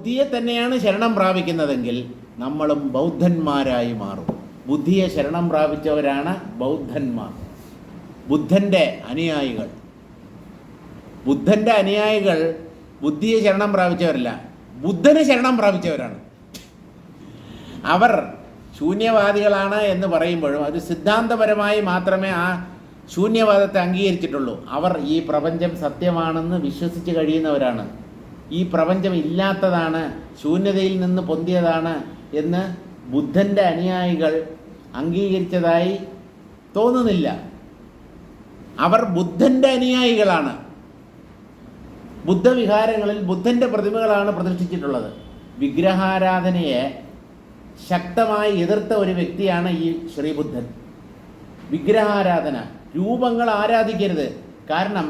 ബുദ്ധിയെ തന്നെയാണ് ശരണം പ്രാപിക്കുന്നതെങ്കിൽ നമ്മളും ബൗദ്ധന്മാരായി മാറും. ബുദ്ധിയെ ശരണം പ്രാപിച്ചവരാണ് ബൗദ്ധന്മാർ, ബുദ്ധൻ്റെ അനുയായികൾ. ബുദ്ധൻ്റെ അനുയായികൾ ബുദ്ധിയെ ശരണം പ്രാപിച്ചവരല്ല, ബുദ്ധനെ ശരണം പ്രാപിച്ചവരാണ്. അവർ ശൂന്യവാദികളാണ് എന്ന് പറയുമ്പോഴും അത് സിദ്ധാന്തപരമായി മാത്രമേ ആ ശൂന്യവാദത്തെ അംഗീകരിച്ചിട്ടുള്ളൂ. അവർ ഈ പ്രപഞ്ചം സത്യമാണെന്ന് വിശ്വസിച്ച് കഴിയുന്നവരാണ്. ഈ പ്രപഞ്ചം ഇല്ലാത്തതാണ്, ശൂന്യതയിൽ നിന്ന് പൊന്തിയതാണ് എന്ന് ബുദ്ധൻ്റെ അനുയായികൾ അംഗീകരിച്ചതായി തോന്നുന്നില്ല. അവർ ബുദ്ധൻ്റെ അനുയായികളാണ്. ബുദ്ധവിഹാരങ്ങളിൽ ബുദ്ധൻ്റെ പ്രതിമകളാണ് പ്രതിഷ്ഠിച്ചിട്ടുള്ളത്. വിഗ്രഹാരാധനയെ ശക്തമായി എതിർത്ത ഒരു വ്യക്തിയാണ് ഈ ശ്രീബുദ്ധൻ. വിഗ്രഹാരാധന, രൂപങ്ങൾ ആരാധിക്കരുത്, കാരണം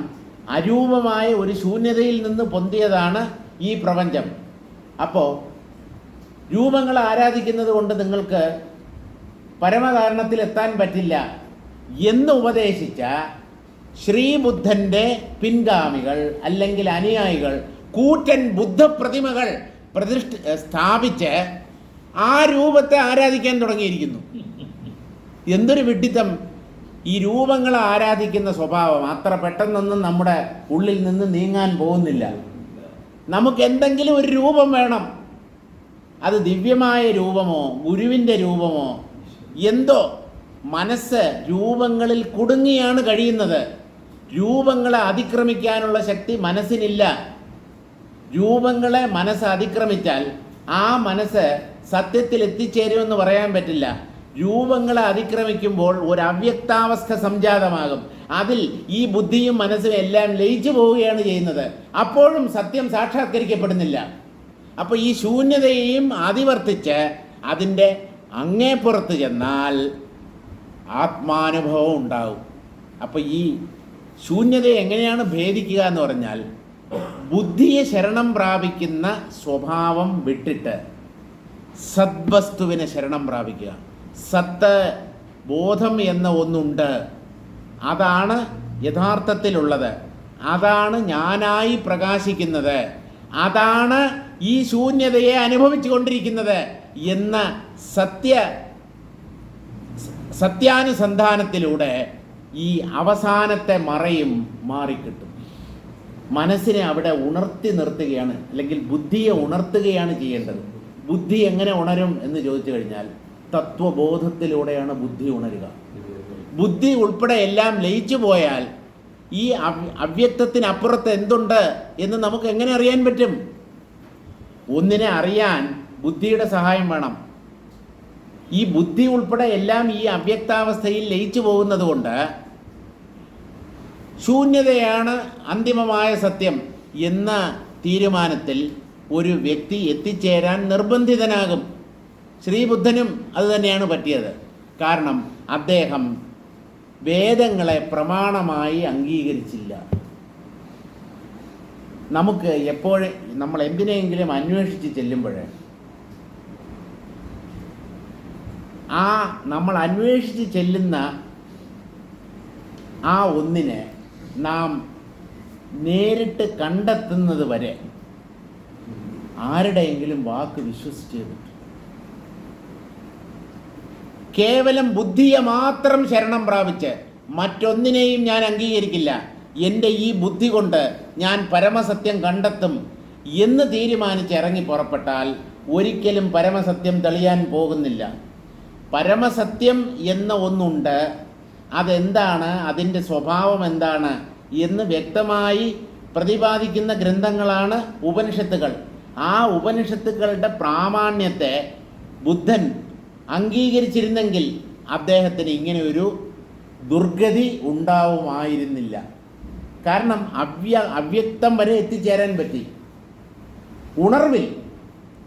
അരൂപമായ ഒരു ശൂന്യതയിൽ നിന്ന് പൊന്തിയതാണ് ഈ പ്രപഞ്ചം. അപ്പോൾ രൂപങ്ങൾ ആരാധിക്കുന്നത് കൊണ്ട് നിങ്ങൾക്ക് പരമകാരണത്തിലെത്താൻ പറ്റില്ല എന്ന് ഉപദേശിച്ച ശ്രീബുദ്ധൻ്റെ പിൻഗാമികൾ അല്ലെങ്കിൽ അനുയായികൾ കൂറ്റൻ ബുദ്ധപ്രതിമകൾ സ്ഥാപിച്ച് ആ രൂപത്തെ ആരാധിക്കാൻ തുടങ്ങിയിരിക്കുന്നു. എന്തൊരു വിഡ്ഢിത്തം! ഈ രൂപങ്ങൾ ആരാധിക്കുന്ന സ്വഭാവം അത്ര പെട്ടെന്നൊന്നും നമ്മുടെ ഉള്ളിൽ നിന്ന് നീങ്ങാൻ പോകുന്നില്ല. നമുക്ക് എന്തെങ്കിലും ഒരു രൂപം വേണം. അത് ദിവ്യമായ രൂപമോ ഗുരുവിൻ്റെ രൂപമോ എന്തോ. മനസ്സ് രൂപങ്ങളിൽ കുടുങ്ങിയാണ് കഴിയുന്നത്. രൂപങ്ങളെ അതിക്രമിക്കാനുള്ള ശക്തി മനസ്സിനില്ല. രൂപങ്ങളെ മനസ്സ് അതിക്രമിച്ചാൽ ആ മനസ്സ് സത്യത്തിൽ എത്തിച്ചേരുമെന്ന് പറയാൻ പറ്റില്ല. രൂപങ്ങളെ അതിക്രമിക്കുമ്പോൾ ഒരു അവ്യക്താവസ്ഥ സംജാതമാകും. അതിൽ ഈ ബുദ്ധിയും മനസ്സും എല്ലാം ലയിച്ചു പോവുകയാണ് ചെയ്യുന്നത്. അപ്പോഴും സത്യം സാക്ഷാത്കരിക്കപ്പെടുന്നില്ല. അപ്പോൾ ഈ ശൂന്യതയെയും അതിവർത്തിച്ച് അതിൻ്റെ അങ്ങേപ്പുറത്ത് ചെന്നാൽ ആത്മാനുഭവം ഉണ്ടാവും. അപ്പോൾ ഈ ശൂന്യതയെ എങ്ങനെയാണ് ഭേദിക്കുക എന്ന് പറഞ്ഞാൽ, ബുദ്ധിയെ ശരണം പ്രാപിക്കുന്ന സ്വഭാവം വിട്ടിട്ട് സദ്വസ്തുവിനെ ശരണം പ്രാപിക്കുക. സത്ത്, ബോധം എന്ന ഒന്നുണ്ട്, അതാണ് യഥാർത്ഥത്തിലുള്ളത്, അതാണ് ഞാനായി പ്രകാശിക്കുന്നത്, അതാണ് ഈ ശൂന്യതയെ അനുഭവിച്ചു കൊണ്ടിരിക്കുന്നത് എന്ന സത്യാനുസന്ധാനത്തിലൂടെ ഈ അവസാനത്തെ മറയും മാറിക്കിട്ടും. മനസ്സിനെ അവിടെ ഉണർത്തി നിർത്തുകയാണ്, അല്ലെങ്കിൽ ബുദ്ധിയെ ഉണർത്തുകയാണ് ചെയ്യേണ്ടത്. ബുദ്ധി എങ്ങനെ ഉണരും എന്ന് ചോദിച്ചു കഴിഞ്ഞാൽ തത്വബോധത്തിലൂടെയാണ് ബുദ്ധി ഉണരുക. ബുദ്ധി ഉൾപ്പെടെ എല്ലാം ലയിച്ചു പോയാൽ ഈ അവ്യക്തത്തിനപ്പുറത്ത് എന്തുണ്ട് എന്ന് നമുക്ക് എങ്ങനെ അറിയാൻ പറ്റും? ഒന്നിനെ അറിയാൻ ബുദ്ധിയുടെ സഹായം വേണം. ഈ ബുദ്ധി ഉൾപ്പെടെ എല്ലാം ഈ അവ്യക്താവസ്ഥയിൽ ലയിച്ചു പോകുന്നത് കൊണ്ട് ശൂന്യതയാണ് അന്തിമമായ സത്യം എന്ന തീരുമാനത്തിൽ ഒരു വ്യക്തി എത്തിച്ചേരാൻ നിർബന്ധിതനാകും. ശ്രീബുദ്ധനും അതുതന്നെയാണ് പറ്റിയത്. കാരണം അദ്ദേഹം വേദങ്ങളെ പ്രമാണമായി അംഗീകരിച്ചില്ല. നമുക്ക് എപ്പോഴും നമ്മൾ എന്തിനെങ്കിലും അന്വേഷിച്ച് ചെല്ലുമ്പോൾ നമ്മൾ അന്വേഷിച്ച് ചെല്ലുന്ന ആ ഒന്നിനെ നാം നേരിട്ട് കണ്ടെത്തുന്നത് വരെ ആരുടെയെങ്കിലും വാക്ക് വിശ്വസിച്ചേ പറ്റും. കേവലം ബുദ്ധിയെ മാത്രം ശരണം പ്രാപിച്ച് മറ്റൊന്നിനെയും ഞാൻ അംഗീകരിക്കില്ല, എൻ്റെ ഈ ബുദ്ധി കൊണ്ട് ഞാൻ പരമസത്യം കണ്ടെത്തും എന്ന് തീരുമാനിച്ച് ഇറങ്ങി പുറപ്പെട്ടാൽ ഒരിക്കലും പരമസത്യം തെളിയാൻ പോകുന്നില്ല. പരമസത്യം എന്ന ഒന്നുണ്ട്, അതെന്താണ്, അതിൻ്റെ സ്വഭാവം എന്താണ് എന്ന് വ്യക്തമായി പ്രതിപാദിക്കുന്ന ഗ്രന്ഥങ്ങളാണ് ഉപനിഷത്തുകൾ. ആ ഉപനിഷത്തുക്കളുടെ പ്രാമാണ്യത്തെ ബുദ്ധൻ അംഗീകരിച്ചിരുന്നെങ്കിൽ അദ്ദേഹത്തിന് ഇങ്ങനെ ഒരു ദുർഗതി ഉണ്ടാവുമായിരുന്നില്ല. കാരണം അവ്യക്തം വരെ എത്തിച്ചേരാൻ പറ്റി. ഉണർവിൽ,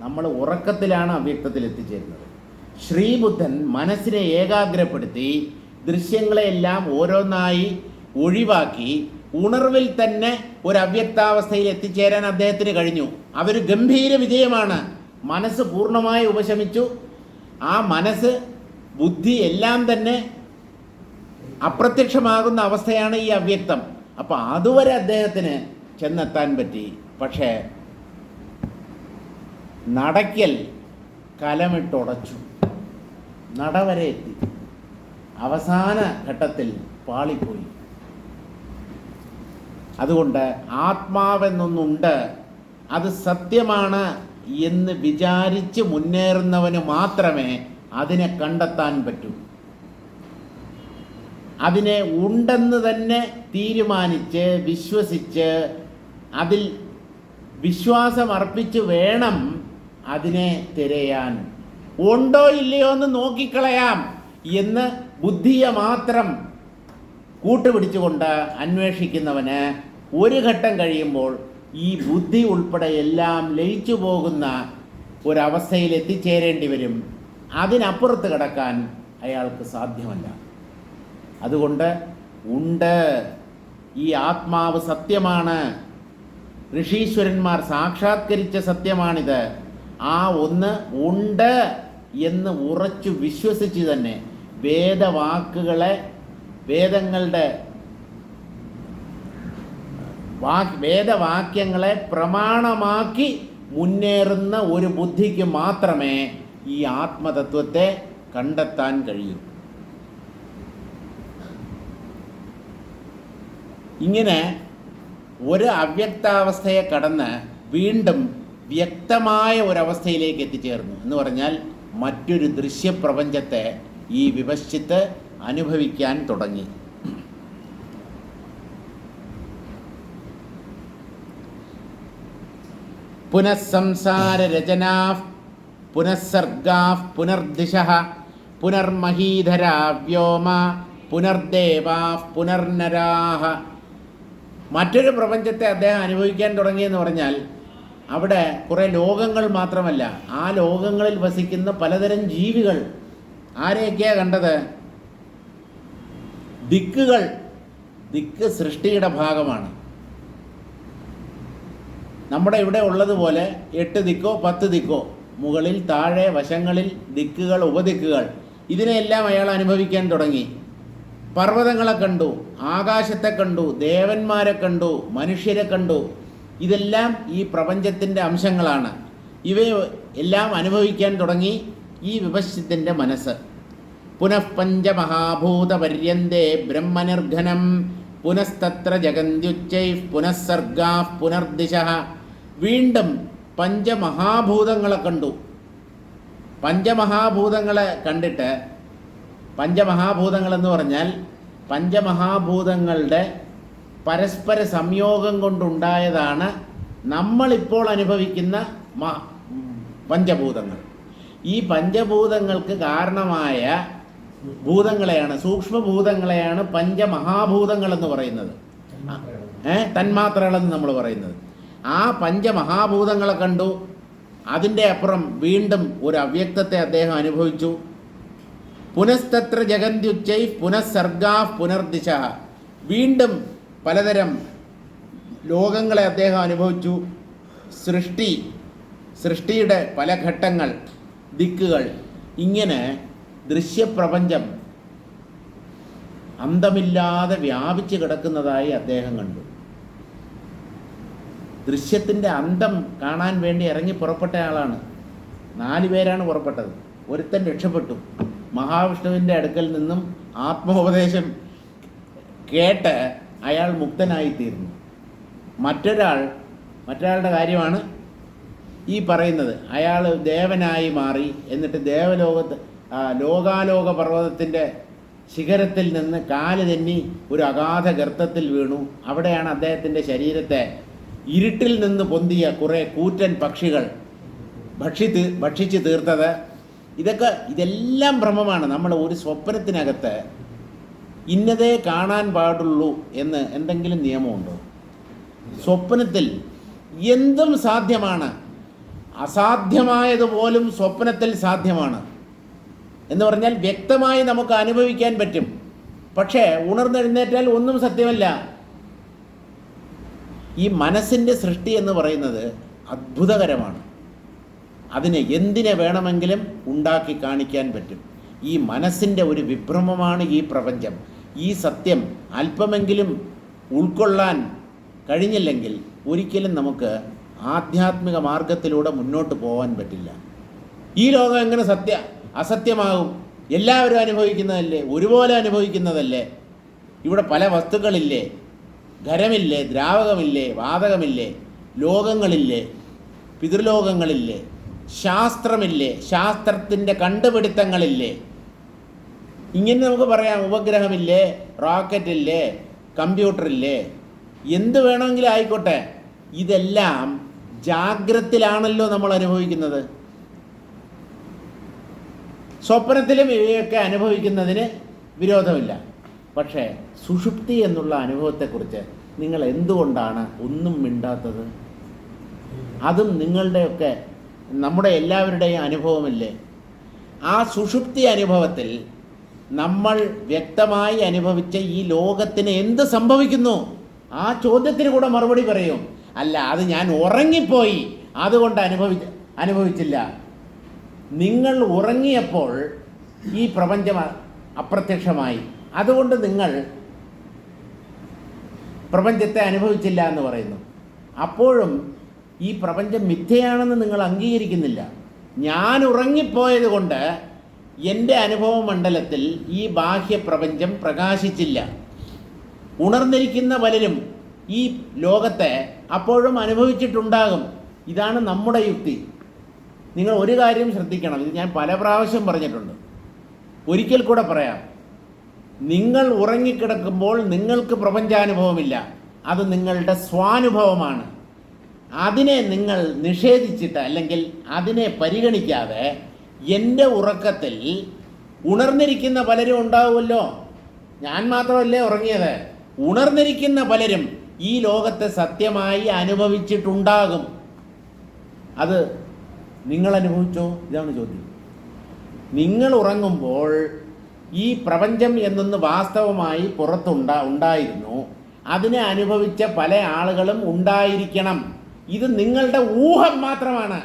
നമ്മൾ ഉറക്കത്തിലാണ് അവ്യക്തത്തിൽ എത്തിച്ചേരുന്നത്. ശ്രീബുദ്ധൻ മനസ്സിനെ ഏകാഗ്രപ്പെടുത്തി ദൃശ്യങ്ങളെല്ലാം ഓരോന്നായി ഒഴിവാക്കി ഉണർവിൽ തന്നെ ഒരു അവ്യക്താവസ്ഥയിൽ എത്തിച്ചേരാൻ അദ്ദേഹത്തിന് കഴിഞ്ഞു. അതൊരു ഗംഭീര വിജയമാണ്. മനസ്സ് പൂർണ്ണമായി ഉപശമിച്ചു. ആ മനസ്സ്, ബുദ്ധി എല്ലാം തന്നെ അപ്രത്യക്ഷമാകുന്ന അവസ്ഥയാണ് ഈ അവ്യക്തം. അപ്പോൾ അതുവരെ അദ്ദേഹത്തിന് ചെന്നെത്താൻ പറ്റി. പക്ഷേ നടയ്ക്കൽ കലമിട്ടുടച്ചു, നടവരെ എത്തി, അവസാന ഘട്ടത്തിൽ പാളിപ്പോയി. അതുകൊണ്ട് ആത്മാവെന്നൊന്നുണ്ട്, അത് സത്യമാണ് എന്ന് വിചാരിച്ച് മുന്നേറുന്നവന് മാത്രമേ അതിനെ കണ്ടെത്താൻ പറ്റൂ. അതിനെ ഉണ്ടെന്ന് തന്നെ തീരുമാനിച്ച് വിശ്വസിച്ച് അതിൽ വിശ്വാസമർപ്പിച്ച് വേണം അതിനെ തിരയാൻ. ഉണ്ടോ ഇല്ലയോ എന്ന് നോക്കിക്കളയാം എന്ന് ബുദ്ധിയെ മാത്രം കൂട്ടുപിടിച്ചുകൊണ്ട് അന്വേഷിക്കുന്നവന് ഒരു ഘട്ടം കഴിയുമ്പോൾ ഈ ബുദ്ധി ഉൾപ്പെടെ എല്ലാം ലയിച്ചു പോകുന്ന ഒരവസ്ഥയിൽ എത്തിച്ചേരേണ്ടി വരും. അതിനപ്പുറത്ത് കിടക്കാൻ അയാൾക്ക് സാധ്യമല്ല. അതുകൊണ്ട് ഉണ്ട്, ഈ ആത്മാവ് സത്യമാണ്, ഋഷീശ്വരന്മാർ സാക്ഷാത്കരിച്ച സത്യമാണിത്. ആ ഒന്ന് ഉണ്ട് എന്ന് ഉറച്ചു വിശ്വസിച്ച് തന്നെ വേദവാക്കുകളെ, വേദങ്ങളുടെ വേദവാക്യങ്ങളെ പ്രമാണമാക്കി മുന്നേറുന്ന ഒരു ബുദ്ധിക്ക് മാത്രമേ ഈ ആത്മതത്വത്തെ കണ്ടെത്താൻ കഴിയൂ. ഇങ്ങനെ ഒരു അവ്യക്താവസ്ഥയെ കടന്ന് വീണ്ടും വ്യക്തമായ ഒരവസ്ഥയിലേക്ക് എത്തിച്ചേർന്നു എന്ന് പറഞ്ഞാൽ മറ്റൊരു ദൃശ്യപ്രപഞ്ചത്തെ ഈ വിപശ്ചിത്ത് അനുഭവിക്കാൻ തുടങ്ങി. പുനഃസംസാരരചനാ പുനഃസർഗാ പുനർദിശഃ പുനർമഹീധരാ വ്യോമ പുനർദേവാ പുനർനരാഹ. മറ്റൊരു പ്രപഞ്ചത്തെ അദ്ദേഹം അനുഭവിക്കാൻ തുടങ്ങിയെന്ന് പറഞ്ഞാൽ അവിടെ കുറേ ലോകങ്ങൾ മാത്രമല്ല, ആ ലോകങ്ങളിൽ വസിക്കുന്ന പലതരം ജീവികൾ. ആരെയൊക്കെയാണ് കണ്ടത്? ദിക്കുകൾ. ദിക്ക് സൃഷ്ടിയുടെ ഭാഗമാണ്. നമ്മുടെ ഇവിടെ ഉള്ളതുപോലെ 8 ദിക്കോ 10 ദിക്കോ, മുകളിൽ താഴെ വശങ്ങളിൽ ദിക്കുകൾ, ഉപദിക്കുകൾ, ഇതിനെയെല്ലാം അയാൾ അനുഭവിക്കാൻ തുടങ്ങി. പർവ്വതങ്ങളെ കണ്ടു, ആകാശത്തെ കണ്ടു, ദേവന്മാരെ കണ്ടു, മനുഷ്യരെ കണ്ടു. ഇതെല്ലാം ഈ പ്രപഞ്ചത്തിൻ്റെ അംശങ്ങളാണ്. ഇവയെ എല്ലാം അനുഭവിക്കാൻ തുടങ്ങി ഈ വിപശ്ചിത്തിൻ്റെ മനസ്സ്. പുനഃപഞ്ചമഹാഭൂതപര്യന്തേ ബ്രഹ്മനിർഘനം പുനസ്തത്ര ജഗന്ത്യുച്ചൈ പുനഃസർഗാ പുനർദിശഃ. വീണ്ടും പഞ്ചമഹാഭൂതങ്ങളെ കണ്ടു. പഞ്ചമഹാഭൂതങ്ങളെ കണ്ടിട്ട്, പഞ്ചമഹാഭൂതങ്ങളെന്ന് പറഞ്ഞാൽ പഞ്ചമഹാഭൂതങ്ങളുടെ പരസ്പര സംയോഗം കൊണ്ടുണ്ടായതാണ് നമ്മളിപ്പോൾ അനുഭവിക്കുന്ന പഞ്ചഭൂതങ്ങൾ. ഈ പഞ്ചഭൂതങ്ങൾക്ക് കാരണമായ ഭൂതങ്ങളെയാണ്, സൂക്ഷ്മഭൂതങ്ങളെയാണ് പഞ്ചമഹാഭൂതങ്ങളെന്ന് പറയുന്നത്, തന്മാത്രകളെന്ന് നമ്മൾ പറയുന്നത്. ആ പഞ്ചമഹാഭൂതങ്ങളെ കണ്ടു. അതിൻ്റെ അപ്പുറം വീണ്ടും ഒരു അവ്യക്തത്തെ അദ്ദേഹം അനുഭവിച്ചു. പുനസ്തത്ര ജഗന്ത്യുച്ചൈ പുനഃസർഗാ പുനർദിശഃ. വീണ്ടും പലതരം ലോകങ്ങളെ അദ്ദേഹം അനുഭവിച്ചു. സൃഷ്ടിയുടെ പല ഘട്ടങ്ങൾ, ദിക്കുകൾ. ഇങ്ങനെ ദൃശ്യപ്രപഞ്ചം അന്തമില്ലാതെ വ്യാപിച്ചു കിടക്കുന്നതായി അദ്ദേഹം കണ്ടു. ദൃശ്യത്തിൻ്റെ അന്തം കാണാൻ വേണ്ടി ഇറങ്ങി പുറപ്പെട്ട ആളാണ്. 4 പേരാണ് പുറപ്പെട്ടത്. ഒരുത്തൻ രക്ഷപ്പെട്ടു. മഹാവിഷ്ണുവിൻ്റെ അടുക്കൽ നിന്നും ആത്മോപദേശം കേട്ട് അയാൾ മുക്തനായിത്തീർന്നു. മറ്റൊരാളുടെ കാര്യമാണ് ഈ പറയുന്നത്. അയാൾ ദേവനായി മാറി. എന്നിട്ട് ലോകാലോക പർവ്വതത്തിൻ്റെ ശിഖരത്തിൽ നിന്ന് കാല് തെന്നി ഒരു അഗാധ ഗർത്തത്തിൽ വീണു. അവിടെയാണ് അദ്ദേഹത്തിൻ്റെ ശരീരത്തെ ഇരുട്ടിൽ നിന്ന് പൊന്തിയ കുറേ കൂറ്റൻ പക്ഷികൾ ഭക്ഷിച്ച് തീർത്തത്. ഇതെല്ലാം ഭ്രമമാണ്. നമ്മൾ ഒരു സ്വപ്നത്തിനകത്ത് ഇന്നതേ കാണാൻ പാടുള്ളൂ എന്ന് എന്തെങ്കിലും നിയമമുണ്ടോ? സ്വപ്നത്തിൽ എന്തും സാധ്യമാണ്. അസാധ്യമായതുപോലും സ്വപ്നത്തിൽ സാധ്യമാണ് എന്ന് പറഞ്ഞാൽ വ്യക്തമായി നമുക്ക് അനുഭവിക്കാൻ പറ്റും. പക്ഷേ ഉണർന്നെഴുന്നേറ്റാൽ ഒന്നും സത്യമല്ല. ഈ മനസ്സിൻ്റെ സൃഷ്ടി എന്ന് പറയുന്നത് അത്ഭുതകരമാണ്. അതിന് എന്തിനെ വേണമെങ്കിലും ഉണ്ടാക്കി കാണിക്കാൻ പറ്റും. ഈ മനസ്സിൻ്റെ ഒരു വിഭ്രമമാണ് ഈ പ്രപഞ്ചം. ഈ സത്യം അല്പമെങ്കിലും ഉൾക്കൊള്ളാൻ കഴിഞ്ഞില്ലെങ്കിൽ ഒരിക്കലും നമുക്ക് ആധ്യാത്മിക മാർഗത്തിലൂടെ മുന്നോട്ട് പോകാൻ പറ്റില്ല. ഈ ലോകം എങ്ങനെ അസത്യമാകും? എല്ലാവരും അനുഭവിക്കുന്നതല്ലേ, ഒരുപോലെ അനുഭവിക്കുന്നതല്ലേ. ഇവിടെ പല വസ്തുക്കളില്ലേ, ഖരമില്ലേ, ദ്രാവകമില്ലേ, വാതകമില്ലേ, ലോകങ്ങളില്ലേ, പിതൃലോകങ്ങളില്ലേ, ശാസ്ത്രമില്ലേ, ശാസ്ത്രത്തിൻ്റെ കണ്ടുപിടുത്തങ്ങളില്ലേ. ഇങ്ങനെ നമുക്ക് പറയാം, ഉപഗ്രഹമില്ലേ, റോക്കറ്റില്ലേ, കമ്പ്യൂട്ടറില്ലേ, എന്ത് വേണമെങ്കിലും ആയിക്കോട്ടെ. ഇതെല്ലാം ജാഗ്രതയിലാണല്ലോ നമ്മൾ അനുഭവിക്കുന്നത്. സ്വപ്നത്തിലും ഇവയൊക്കെ അനുഭവിക്കുന്നതിന് വിരോധമില്ല. പക്ഷേ സുഷുപ്തി എന്നുള്ള അനുഭവത്തെക്കുറിച്ച് നിങ്ങൾ എന്തുകൊണ്ടാണ് ഒന്നും മിണ്ടാത്തത്? അതും നിങ്ങളുടെയൊക്കെ, നമ്മുടെ എല്ലാവരുടെയും അനുഭവമില്ലേ? ആ സുഷുപ്തി അനുഭവത്തിൽ നമ്മൾ വ്യക്തമായി അനുഭവിച്ച ഈ ലോകത്തിന് എന്ത് സംഭവിക്കുന്നു? ആ ചോദ്യത്തിന് കൂടെ മറുപടി പറയും. അല്ല, അത് ഞാൻ ഉറങ്ങിപ്പോയി അതുകൊണ്ട് അനുഭവിച്ചില്ല. നിങ്ങൾ ഉറങ്ങിയപ്പോൾ ഈ പ്രപഞ്ചം അപ്രത്യക്ഷമായി, അതുകൊണ്ട് നിങ്ങൾ പ്രപഞ്ചത്തെ അനുഭവിച്ചില്ല എന്ന് പറയുന്നു. അപ്പോഴും ഈ പ്രപഞ്ചം മിഥ്യയാണെന്ന് നിങ്ങൾ അംഗീകരിക്കുന്നില്ല. ഞാൻ ഉറങ്ങിപ്പോയത് കൊണ്ട് എൻ്റെ അനുഭവ മണ്ഡലത്തിൽ ഈ ബാഹ്യപ്രപഞ്ചം പ്രകാശിച്ചില്ല. ഉണർന്നിരിക്കുന്ന പലരും ഈ ലോകത്തെ അപ്പോഴും അനുഭവിച്ചിട്ടുണ്ടാകും. ഇതാണ് നമ്മുടെ യുക്തി. നിങ്ങൾ ഒരു കാര്യം ശ്രദ്ധിക്കണം, ഇത് ഞാൻ പല പ്രാവശ്യം പറഞ്ഞിട്ടുണ്ട്, ഒരിക്കൽ കൂടെ പറയാം. നിങ്ങൾ ഉറങ്ങിക്കിടക്കുമ്പോൾ നിങ്ങൾക്ക് പ്രപഞ്ചാനുഭവമില്ല, അത് നിങ്ങളുടെ സ്വാനുഭവമാണ്. അതിനെ നിങ്ങൾ നിഷേധിച്ചിട്ട് അല്ലെങ്കിൽ അതിനെ പരിഗണിക്കാതെ എൻ്റെ ഉറക്കത്തിൽ ഉണർന്നിരിക്കുന്ന പലരും ഉണ്ടാവുമല്ലോ. ഞാൻ മാത്രമല്ലേ ഉറങ്ങിയത്, ഉണർന്നിരിക്കുന്ന പലരും ഈ ലോകത്തെ സത്യമായി അനുഭവിച്ചിട്ടുണ്ടാകും. അത് നിങ്ങൾ അനുഭവിച്ചോ? ഇതാണ് ചോദ്യം. നിങ്ങൾ ഉറങ്ങുമ്പോൾ ഈ പ്രപഞ്ചം എന്നൊന്ന് വാസ്തവമായി ഉണ്ടായിരുന്നു. അതിനെ അനുഭവിച്ച പല ആളുകളും ഉണ്ടായിരിക്കണം. ഇത് നിങ്ങളുടെ ഊഹം മാത്രമാണ്.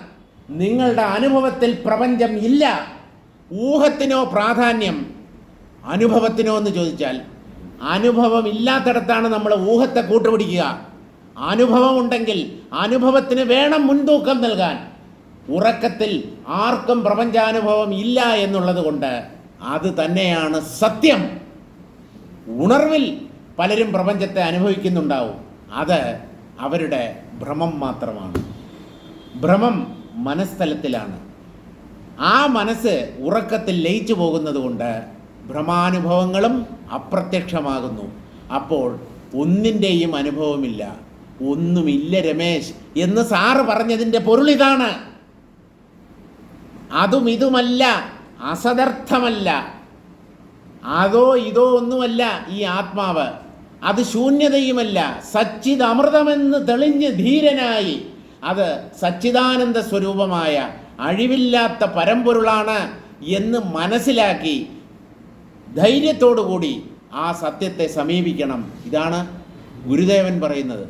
നിങ്ങളുടെ അനുഭവത്തിൽ പ്രപഞ്ചം ഇല്ല. ഊഹത്തിനോ പ്രാധാന്യം അനുഭവത്തിനോ എന്ന് ചോദിച്ചാൽ, അനുഭവം ഇല്ലാത്തിടത്താണ് നമ്മൾ ഊഹത്തെ കൂട്ടുപിടിക്കുക. അനുഭവം ഉണ്ടെങ്കിൽ അനുഭവത്തിന് വേണം മുൻതൂക്കം നൽകാൻ. ഉറക്കത്തിൽ ആർക്കും പ്രപഞ്ചാനുഭവം ഇല്ല എന്നുള്ളത് കൊണ്ട് അത് തന്നെയാണ് സത്യം. ഉണർവിൽ പലരും പ്രപഞ്ചത്തെ അനുഭവിക്കുന്നുണ്ടാവും. അത് അവരുടെ ഭ്രമം മാത്രമാണ്. ഭ്രമം മനസ്തലത്തിലാണ്. ആ മനസ്സ് ഉറക്കത്തിൽ ലയിച്ചു പോകുന്നത് കൊണ്ട് ഭ്രമാനുഭവങ്ങളും അപ്രത്യക്ഷമാകുന്നു. അപ്പോൾ ഒന്നിൻ്റെയും അനുഭവമില്ല. ഒന്നുമില്ല രമേശ് എന്ന് സാറ് പറഞ്ഞതിൻ്റെ പൊരുളിതാണ്. അതും ഇതുമല്ല, അസദർത്ഥമല്ല, അതോ ഇതോ ഒന്നുമല്ല ഈ ആത്മാവ്. അത് ശൂന്യതയുമല്ല, സച്ചിത് അമൃതമെന്ന് തെളിഞ്ഞ് ധീരനായി അത് സച്ചിദാനന്ദ സ്വരൂപമായ അഴിവില്ലാത്ത പരമ്പൊരുളാണ് എന്ന് മനസ്സിലാക്കി ധൈര്യത്തോടുകൂടി ആ സത്യത്തെ സമീപിക്കണം. ഇതാണ് ഗുരുദേവൻ പറയുന്നത്.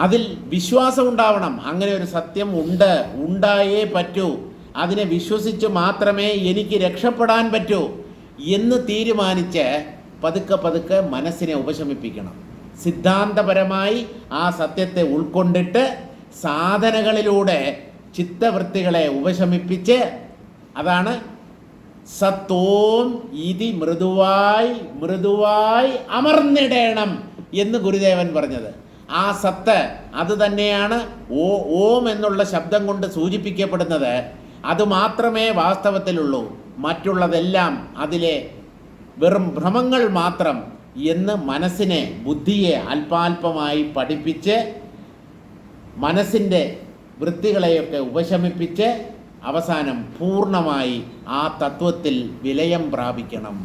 അതിൽ വിശ്വാസം ഉണ്ടാവണം. അങ്ങനെ ഒരു സത്യം ഉണ്ടായേ പറ്റൂ. അതിനെ വിശ്വസിച്ച് മാത്രമേ എനിക്ക് രക്ഷപ്പെടാൻ പറ്റൂ എന്ന് തീരുമാനിച്ച് പതുക്കെ പതുക്കെ മനസ്സിനെ ഉപശമിപ്പിക്കണം. സിദ്ധാന്തപരമായി ആ സത്യത്തെ ഉൾക്കൊണ്ടിട്ട് സാധനകളിലൂടെ ചിത്തവൃത്തികളെ ഉപശമിപ്പിച്ച്, അതാണ് സത്തോം ഇതി മൃദുവായി അമർന്നിടേണം എന്ന് ഗുരുദേവൻ പറഞ്ഞത്. ആ സത്ത് അത് തന്നെയാണ് ഓം എന്നുള്ള ശബ്ദം കൊണ്ട് സൂചിപ്പിക്കപ്പെടുന്നത്. അതുമാത്രമേ വാസ്തവത്തിലുള്ളൂ. മറ്റുള്ളതെല്ലാം അതിലെ വെറും ഭ്രമങ്ങൾ മാത്രം എന്ന് മനസ്സിനെ, ബുദ്ധിയെ അല്പാൽപമായി പഠിപ്പിച്ച് മനസ്സിൻ്റെ വൃത്തികളെയൊക്കെ ഉപശമിപ്പിച്ച് അവസാനം പൂർണ്ണമായി ആ തത്വത്തിൽ വിലയം പ്രാപിക്കണം.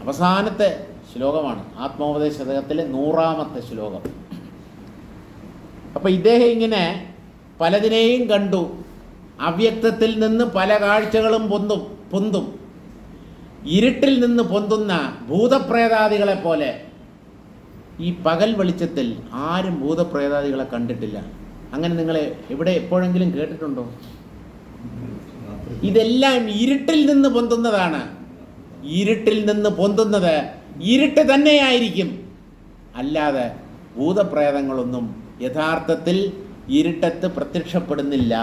അവസാനത്തെ ശ്ലോകമാണ് ആത്മോപദേശ ശതകത്തിലെ 100ാമത്തെ ശ്ലോകം. അപ്പം ഇദ്ദേഹം ഇങ്ങനെ പലതിനെയും കണ്ടു. അവ്യക്തത്തിൽ നിന്ന് പല കാഴ്ചകളും പൊന്തും. ഇരുട്ടിൽ നിന്ന് പൊന്തുന്ന ഭൂതപ്രേതാദികളെ പോലെ. ഈ പകൽ വെളിച്ചത്തിൽ ആരും ഭൂതപ്രേതാദികളെ കണ്ടിട്ടില്ല. അങ്ങനെ നിങ്ങളെ എവിടെ എപ്പോഴെങ്കിലും കേട്ടിട്ടുണ്ടോ? ഇതെല്ലാം ഇരുട്ടിൽ നിന്ന് പൊന്തുന്നതാണ്. ഇരുട്ടിൽ നിന്ന് പൊന്തുന്നത് ഇരുട്ട് തന്നെയായിരിക്കും, അല്ലാതെ ഭൂതപ്രേതങ്ങളൊന്നും യഥാർത്ഥത്തിൽ ഇരുട്ടത്ത് പ്രത്യക്ഷപ്പെടുന്നില്ല.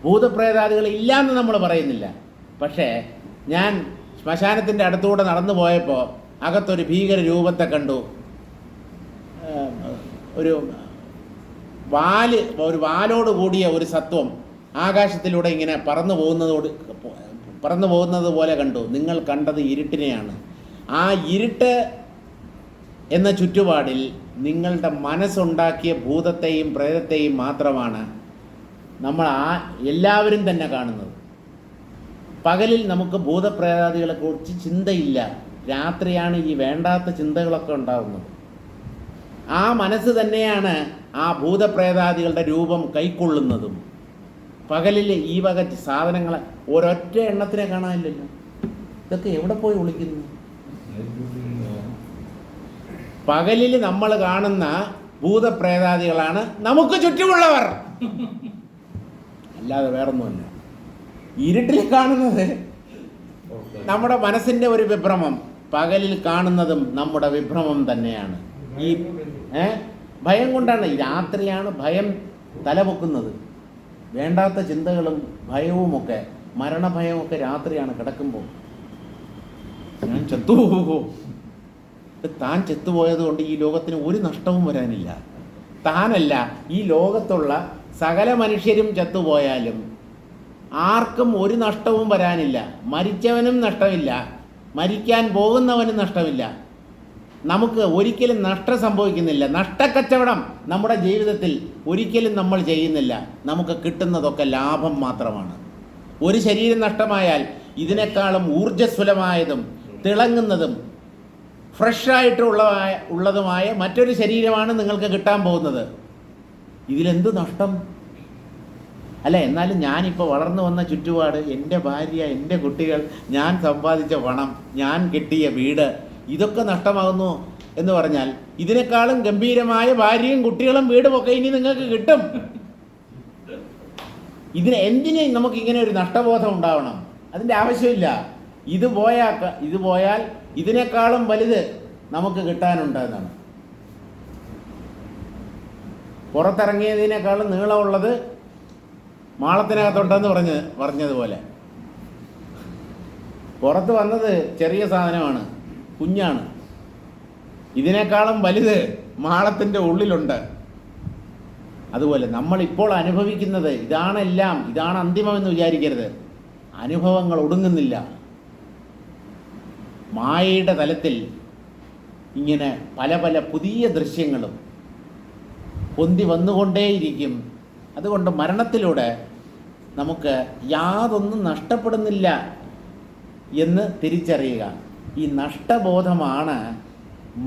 ഭൂതപ്രേതാദികൾ ഇല്ല എന്ന് നമ്മൾ പറയുന്നില്ല. പക്ഷേ ഞാൻ ശ്മശാനത്തിൻ്റെ അടുത്തുകൂടെ നടന്നു പോയപ്പോൾ അകത്തൊരു ഭീകര രൂപത്തെ കണ്ടു. ഒരു വാലോട് കൂടിയ ഒരു സത്വം ആകാശത്തിലൂടെ ഇങ്ങനെ പറന്നു പോകുന്നത് പോലെ കണ്ടു. നിങ്ങൾ കണ്ടത് ഇരുട്ടിനെയാണ്. ആ ഇരുട്ട് എന്ന ചുറ്റുപാടിൽ നിങ്ങളുടെ മനസ്സുണ്ടാക്കിയ ഭൂതത്തെയും പ്രേതത്തെയും മാത്രമാണ് നമ്മൾ എല്ലാവരും തന്നെ കാണുന്നത്. പകലിൽ നമുക്ക് ഭൂതപ്രേതാദികളെക്കുറിച്ച് ചിന്തയില്ല. രാത്രിയാണ് ഈ വേണ്ടാത്ത ചിന്തകളൊക്കെ ഉണ്ടാകുന്നത്. ആ മനസ്സ് തന്നെയാണ് ആ ഭൂതപ്രേതാദികളുടെ രൂപം കൈക്കൊള്ളുന്നതും. പകലിൽ ഈ വക സാധനങ്ങളെ ഒരൊറ്റ എണ്ണത്തിനെ കാണാനില്ലല്ലോ. ഇതൊക്കെ എവിടെ പോയി ഒളിക്കുന്നു? പകലിൽ നമ്മൾ കാണുന്ന ഭൂതപ്രേതാദികളാണ് നമുക്ക് ചുറ്റുമുള്ളവർ, അല്ലാതെ വേറൊന്നുമല്ല. ഇരുട്ടിൽ കാണുന്നത് നമ്മുടെ മനസ്സിൻ്റെ ഒരു വിഭ്രമം, പകലിൽ കാണുന്നതും നമ്മുടെ വിഭ്രമം തന്നെയാണ്. ഈ ഭയം കൊണ്ടാണ്. രാത്രിയാണ് ഭയം തലപൊക്കുന്നത്. വേണ്ടാത്ത ചിന്തകളും ഭയവുമൊക്കെ, മരണഭയമൊക്കെ രാത്രിയാണ് കിടക്കുമ്പോൾ. ഞാൻ ചത്തുപോകുമോ? താൻ ചെത്തുപോയത് കൊണ്ട് ഈ ലോകത്തിന് ഒരു നഷ്ടവും വരാനില്ല. താനല്ല, ഈ ലോകത്തുള്ള സകല മനുഷ്യരും ചത്തുപോയാലും ആർക്കും ഒരു നഷ്ടവും വരാനില്ല. മരിച്ചവനും നഷ്ടമില്ല, മരിക്കാൻ പോകുന്നവനും നഷ്ടമില്ല. നമുക്ക് ഒരിക്കലും നഷ്ടം സംഭവിക്കുന്നില്ല. നഷ്ടക്കച്ചവടം നമ്മുടെ ജീവിതത്തിൽ ഒരിക്കലും നമ്മൾ ചെയ്യുന്നില്ല. നമുക്ക് കിട്ടുന്നതൊക്കെ ലാഭം മാത്രമാണ്. ഒരു ശരീരം നഷ്ടമായാൽ ഇതിനേക്കാളും ഊർജ്ജസ്വലമായതും തിളങ്ങുന്നതും ഫ്രഷായിട്ടുള്ളതുമായ മറ്റൊരു ശരീരമാണ് നിങ്ങൾക്ക് കിട്ടാൻ പോകുന്നത്. ഇതിലെന്ത് നഷ്ടം? അല്ല, എന്നാലും ഞാനിപ്പോൾ വളർന്നു വന്ന ചുറ്റുപാട്, എൻ്റെ ഭാര്യ, എൻ്റെ കുട്ടികൾ, ഞാൻ സമ്പാദിച്ച പണം, ഞാൻ കെട്ടിയ വീട്, ഇതൊക്കെ നഷ്ടമാകുന്നു എന്ന് പറഞ്ഞാൽ ഇതിനേക്കാളും ഗംഭീരമായ ഭാര്യയും കുട്ടികളും വീടുമൊക്കെ ഇനി നിങ്ങൾക്ക് കിട്ടും. എന്തിന് നമുക്കിങ്ങനെ ഒരു നഷ്ടബോധം ഉണ്ടാവണം? അതിൻ്റെ ആവശ്യമില്ല. ഇത് പോയാൽ ഇതിനേക്കാളും വലുത് നമുക്ക് കിട്ടാനുണ്ട് എന്നാണ്. പുറത്തിറങ്ങിയതിനേക്കാളും നീളമുള്ളത് മാളത്തിനകത്തുണ്ടെന്ന് പറഞ്ഞതുപോലെ പുറത്ത് വന്നത് ചെറിയ സാധനമാണ്, കുഞ്ഞാണ്. ഇതിനേക്കാളും വലുത് മാളത്തിൻ്റെ ഉള്ളിലുണ്ട്. അതുപോലെ നമ്മളിപ്പോൾ അനുഭവിക്കുന്നത് ഇതാണെല്ലാം, ഇതാണ് അന്തിമമെന്ന് വിചാരിക്കരുത്. അനുഭവങ്ങൾ ഒടുങ്ങുന്നില്ല. മായയുടെ തലത്തിൽ ഇങ്ങനെ പല പല പുതിയ ദൃശ്യങ്ങളും പൊന്തി വന്നുകൊണ്ടേയിരിക്കും. അതുകൊണ്ട് മരണത്തിലൂടെ നമുക്ക് യാതൊന്നും നഷ്ടപ്പെടുന്നില്ല എന്ന് തിരിച്ചറിയുക. ഈ നഷ്ടബോധമാണ്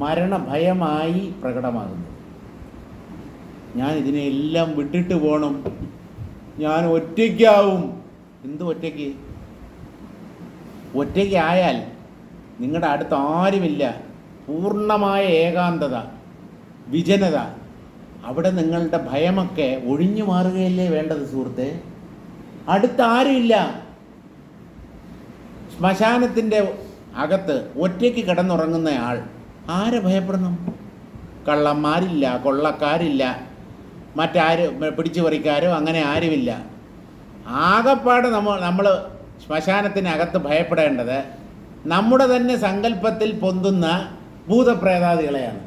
മരണഭയമായി പ്രകടമാകുന്നത്. ഞാൻ ഇതിനെല്ലാം വിട്ടിട്ട് പോകണം, ഞാൻ ഒറ്റയ്ക്കാവും. എന്ത് ഒറ്റയ്ക്ക്? ഒറ്റയ്ക്കായാൽ നിങ്ങളുടെ അടുത്ത് ആരുമില്ല, പൂർണ്ണമായ ഏകാന്തത, വിജനത. അവിടെ നിങ്ങളുടെ ഭയമൊക്കെ ഒഴിഞ്ഞു മാറുകയല്ലേ വേണ്ടത് സുഹൃത്തെ? അടുത്ത് ആരുമില്ല. ശ്മശാനത്തിൻ്റെ അകത്ത് ഒറ്റയ്ക്ക് കിടന്നുറങ്ങുന്ന ആൾ ആരെ ഭയപ്പെടണം? കള്ളന്മാരില്ല, കൊള്ളക്കാരില്ല, മറ്റാര് പിടിച്ചു പറിക്കാരോ അങ്ങനെ ആരുമില്ല. ആകപ്പാട് നമ്മൾ ശ്മശാനത്തിനകത്ത് ഭയപ്പെടേണ്ടത് നമ്മുടെ തന്നെ സങ്കല്പത്തിൽ പൊന്തുന്ന ഭൂതപ്രേതാദികളെയാണ്.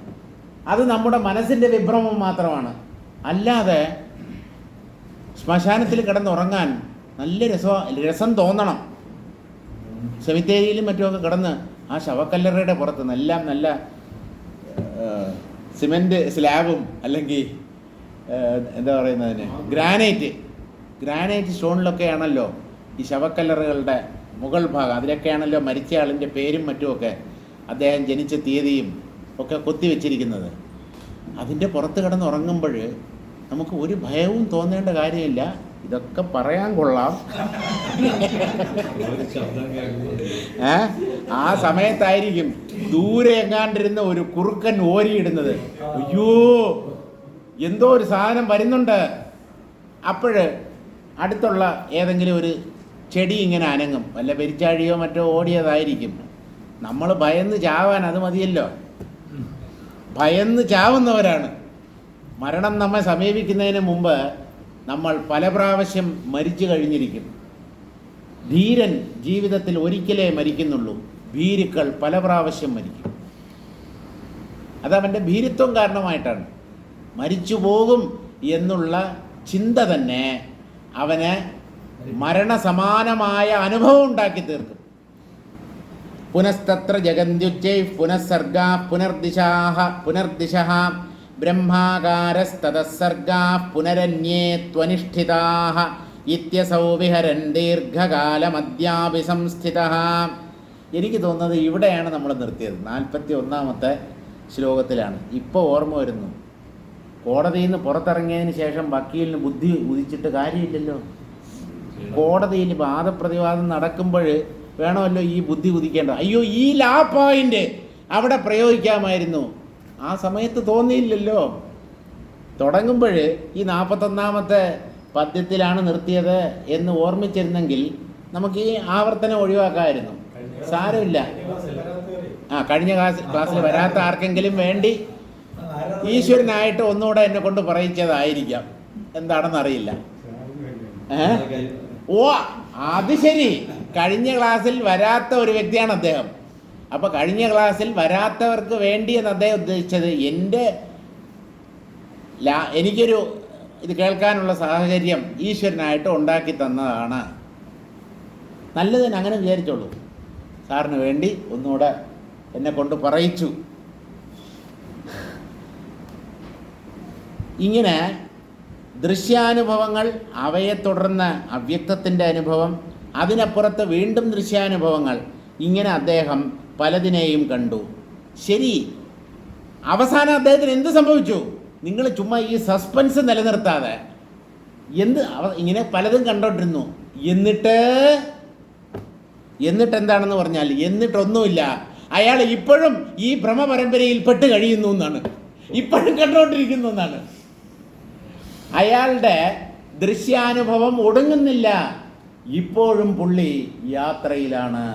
അത് നമ്മുടെ മനസ്സിൻ്റെ വിഭ്രമം മാത്രമാണ്. അല്ലാതെ ശ്മശാനത്തിൽ കിടന്നുറങ്ങാൻ നല്ല രസം തോന്നണം. സെമിത്തേരിയിലും മറ്റുമൊക്കെ കിടന്ന് ആ ശവക്കല്ലറയുടെ പുറത്ത് നല്ല സിമൻറ്റ് സ്ലാബും അല്ലെങ്കിൽ എന്താ പറയുന്നതിന് ഗ്രാനൈറ്റ് സ്റ്റോണിലൊക്കെയാണല്ലോ ഈ ശവക്കല്ലറകളുടെ മുകൾ ഭാഗം. അതിലൊക്കെയാണല്ലോ മരിച്ച ആളിൻ്റെ പേരും മറ്റുമൊക്കെ, അദ്ദേഹം ജനിച്ച തീയതിയും ഒക്കെ കൊത്തിവെച്ചിരിക്കുന്നത്. അതിൻ്റെ പുറത്ത് കിടന്നുറങ്ങുമ്പോൾ നമുക്ക് ഒരു ഭയവും തോന്നേണ്ട കാര്യമില്ല. ഇതൊക്കെ പറയാൻ കൊള്ളാം. ആ സമയത്തായിരിക്കും ദൂരെ എങ്ങാണ്ടിരുന്ന ഒരു കുറുക്കൻ ഓരിയിടുന്നത്. അയ്യോ, എന്തോ ഒരു സാധനം വരുന്നുണ്ട്. അപ്പോഴ് അടുത്തുള്ള ഏതെങ്കിലും ഒരു ചെടി ഇങ്ങനെ അനങ്ങും. വല്ല പെരിച്ചാഴിയോ മറ്റോ ഓടിയതായിരിക്കും. നമ്മൾ ഭയന്ന് ചാവാൻ അത് മതിയല്ലോ. ഭയന്ന് ചാവുന്നവരാണ്. മരണം നമ്മെ സമീപിക്കുന്നതിന് മുമ്പ് നമ്മൾ പല പ്രാവശ്യം മരിച്ചു കഴിഞ്ഞിരിക്കും. ധീരൻ ജീവിതത്തിൽ ഒരിക്കലേ മരിക്കുന്നുള്ളൂ, ഭീരുക്കൾ പല പ്രാവശ്യം മരിക്കും. അതവൻ്റെ ഭീരുത്വം കാരണമായിട്ടാണ്. മരിച്ചു പോകും എന്നുള്ള ചിന്ത തന്നെ അവന് മരണസമാനമായ അനുഭവം ഉണ്ടാക്കി തീർക്കും. പുനസ്തത്ര ജഗന്ത്യുച്ചൈ പുനഃസർഗാ പുനർദിശഃ ബ്രഹ്മാകാരസ്തതസ്സർഗാ പുനരന്യേ ത്വനിഷ്ഠിതാഃ ഇത്യസൗ വിഹരൻ ദീർഘകാലമദ്യാപി സംസ്ഥിതഃ. എനിക്ക് തോന്നുന്നത് ഇവിടെയാണ് നമ്മൾ നിർത്തിയത്. 41-ാമത്തെ ശ്ലോകത്തിലാണ്. ഇപ്പോൾ ഓർമ്മ വരുന്നു, കോടതിയിൽ നിന്ന് പുറത്തിറങ്ങിയതിന് ശേഷം വക്കീലിന് ബുദ്ധി ഉദിച്ചിട്ട് കാര്യമില്ലല്ലോ. കോടതിയിൽ വാദപ്രതിവാദം നടക്കുമ്പോൾ വേണമല്ലോ ഈ ബുദ്ധി ഉദിക്കേണ്ടത്. അയ്യോ, ഈ ലാ പോയിന്റ് അവിടെ പ്രയോഗിക്കാമായിരുന്നു. ആ സമയത്ത് തോന്നിയില്ലല്ലോ. തുടങ്ങുമ്പോൾ ഈ 41-ാമത്തെ പദ്യത്തിലാണ് നിർത്തിയത് എന്ന് ഓർമ്മിച്ചിരുന്നെങ്കിൽ നമുക്ക് ഈ ആവർത്തനം ഒഴിവാക്കാമായിരുന്നു. സാരമില്ല. കഴിഞ്ഞ ക്ലാസ്സിൽ വരാത്ത ആർക്കെങ്കിലും വേണ്ടി ഈശ്വരനായിട്ട് ഒന്നുകൂടെ എന്നെ കൊണ്ട് പറയിച്ചതായിരിക്കാം, എന്താണെന്നറിയില്ല. ഓ, അത് ശരി, കഴിഞ്ഞ ക്ലാസ്സിൽ വരാത്ത ഒരു വ്യക്തിയാണ് അദ്ദേഹം. അപ്പോൾ കഴിഞ്ഞ ക്ലാസ്സിൽ വരാത്തവർക്ക് വേണ്ടി എന്ന് അദ്ദേഹം ഉദ്ദേശിച്ചത് എനിക്കൊരു ഇത് കേൾക്കാനുള്ള സാഹചര്യം ഈശ്വരനായിട്ട് ഉണ്ടാക്കി തന്നതാണ്. നല്ലതിന് അങ്ങനെ വിചാരിച്ചോളൂ. സാറിന് വേണ്ടി ഒന്നുകൂടെ എന്നെ കൊണ്ട് പറയിച്ചു. ഇങ്ങനെ ദൃശ്യാനുഭവങ്ങൾ, അവയെ തുടർന്ന് അവ്യക്തത്തിൻ്റെ അനുഭവം, അതിനപ്പുറത്ത് വീണ്ടും ദൃശ്യാനുഭവങ്ങൾ, ഇങ്ങനെ അദ്ദേഹം പലതിനെയും കണ്ടു. ശരി, അവസാനം അദ്ദേഹത്തിന് എന്ത് സംഭവിച്ചു? നിങ്ങൾ ചുമ്മാ ഈ സസ്പെൻസ് നിലനിർത്താതെ ഇങ്ങനെ പലതും കണ്ടോണ്ടിരുന്നു. എന്നിട്ട് എന്താണെന്ന് പറഞ്ഞാൽ, എന്നിട്ടൊന്നുമില്ല, അയാൾ ഇപ്പോഴും ഈ ഭ്രമപരമ്പരയിൽ പെട്ട് കഴിയുന്നു എന്നാണ്, ഇപ്പോഴും കണ്ടുകൊണ്ടിരിക്കുന്നു എന്നാണ്. അയാളുടെ ദൃശ്യാനുഭവം ഒടുങ്ങുന്നില്ല, ഇപ്പോഴും പുള്ളി യാത്രയിലാണ്.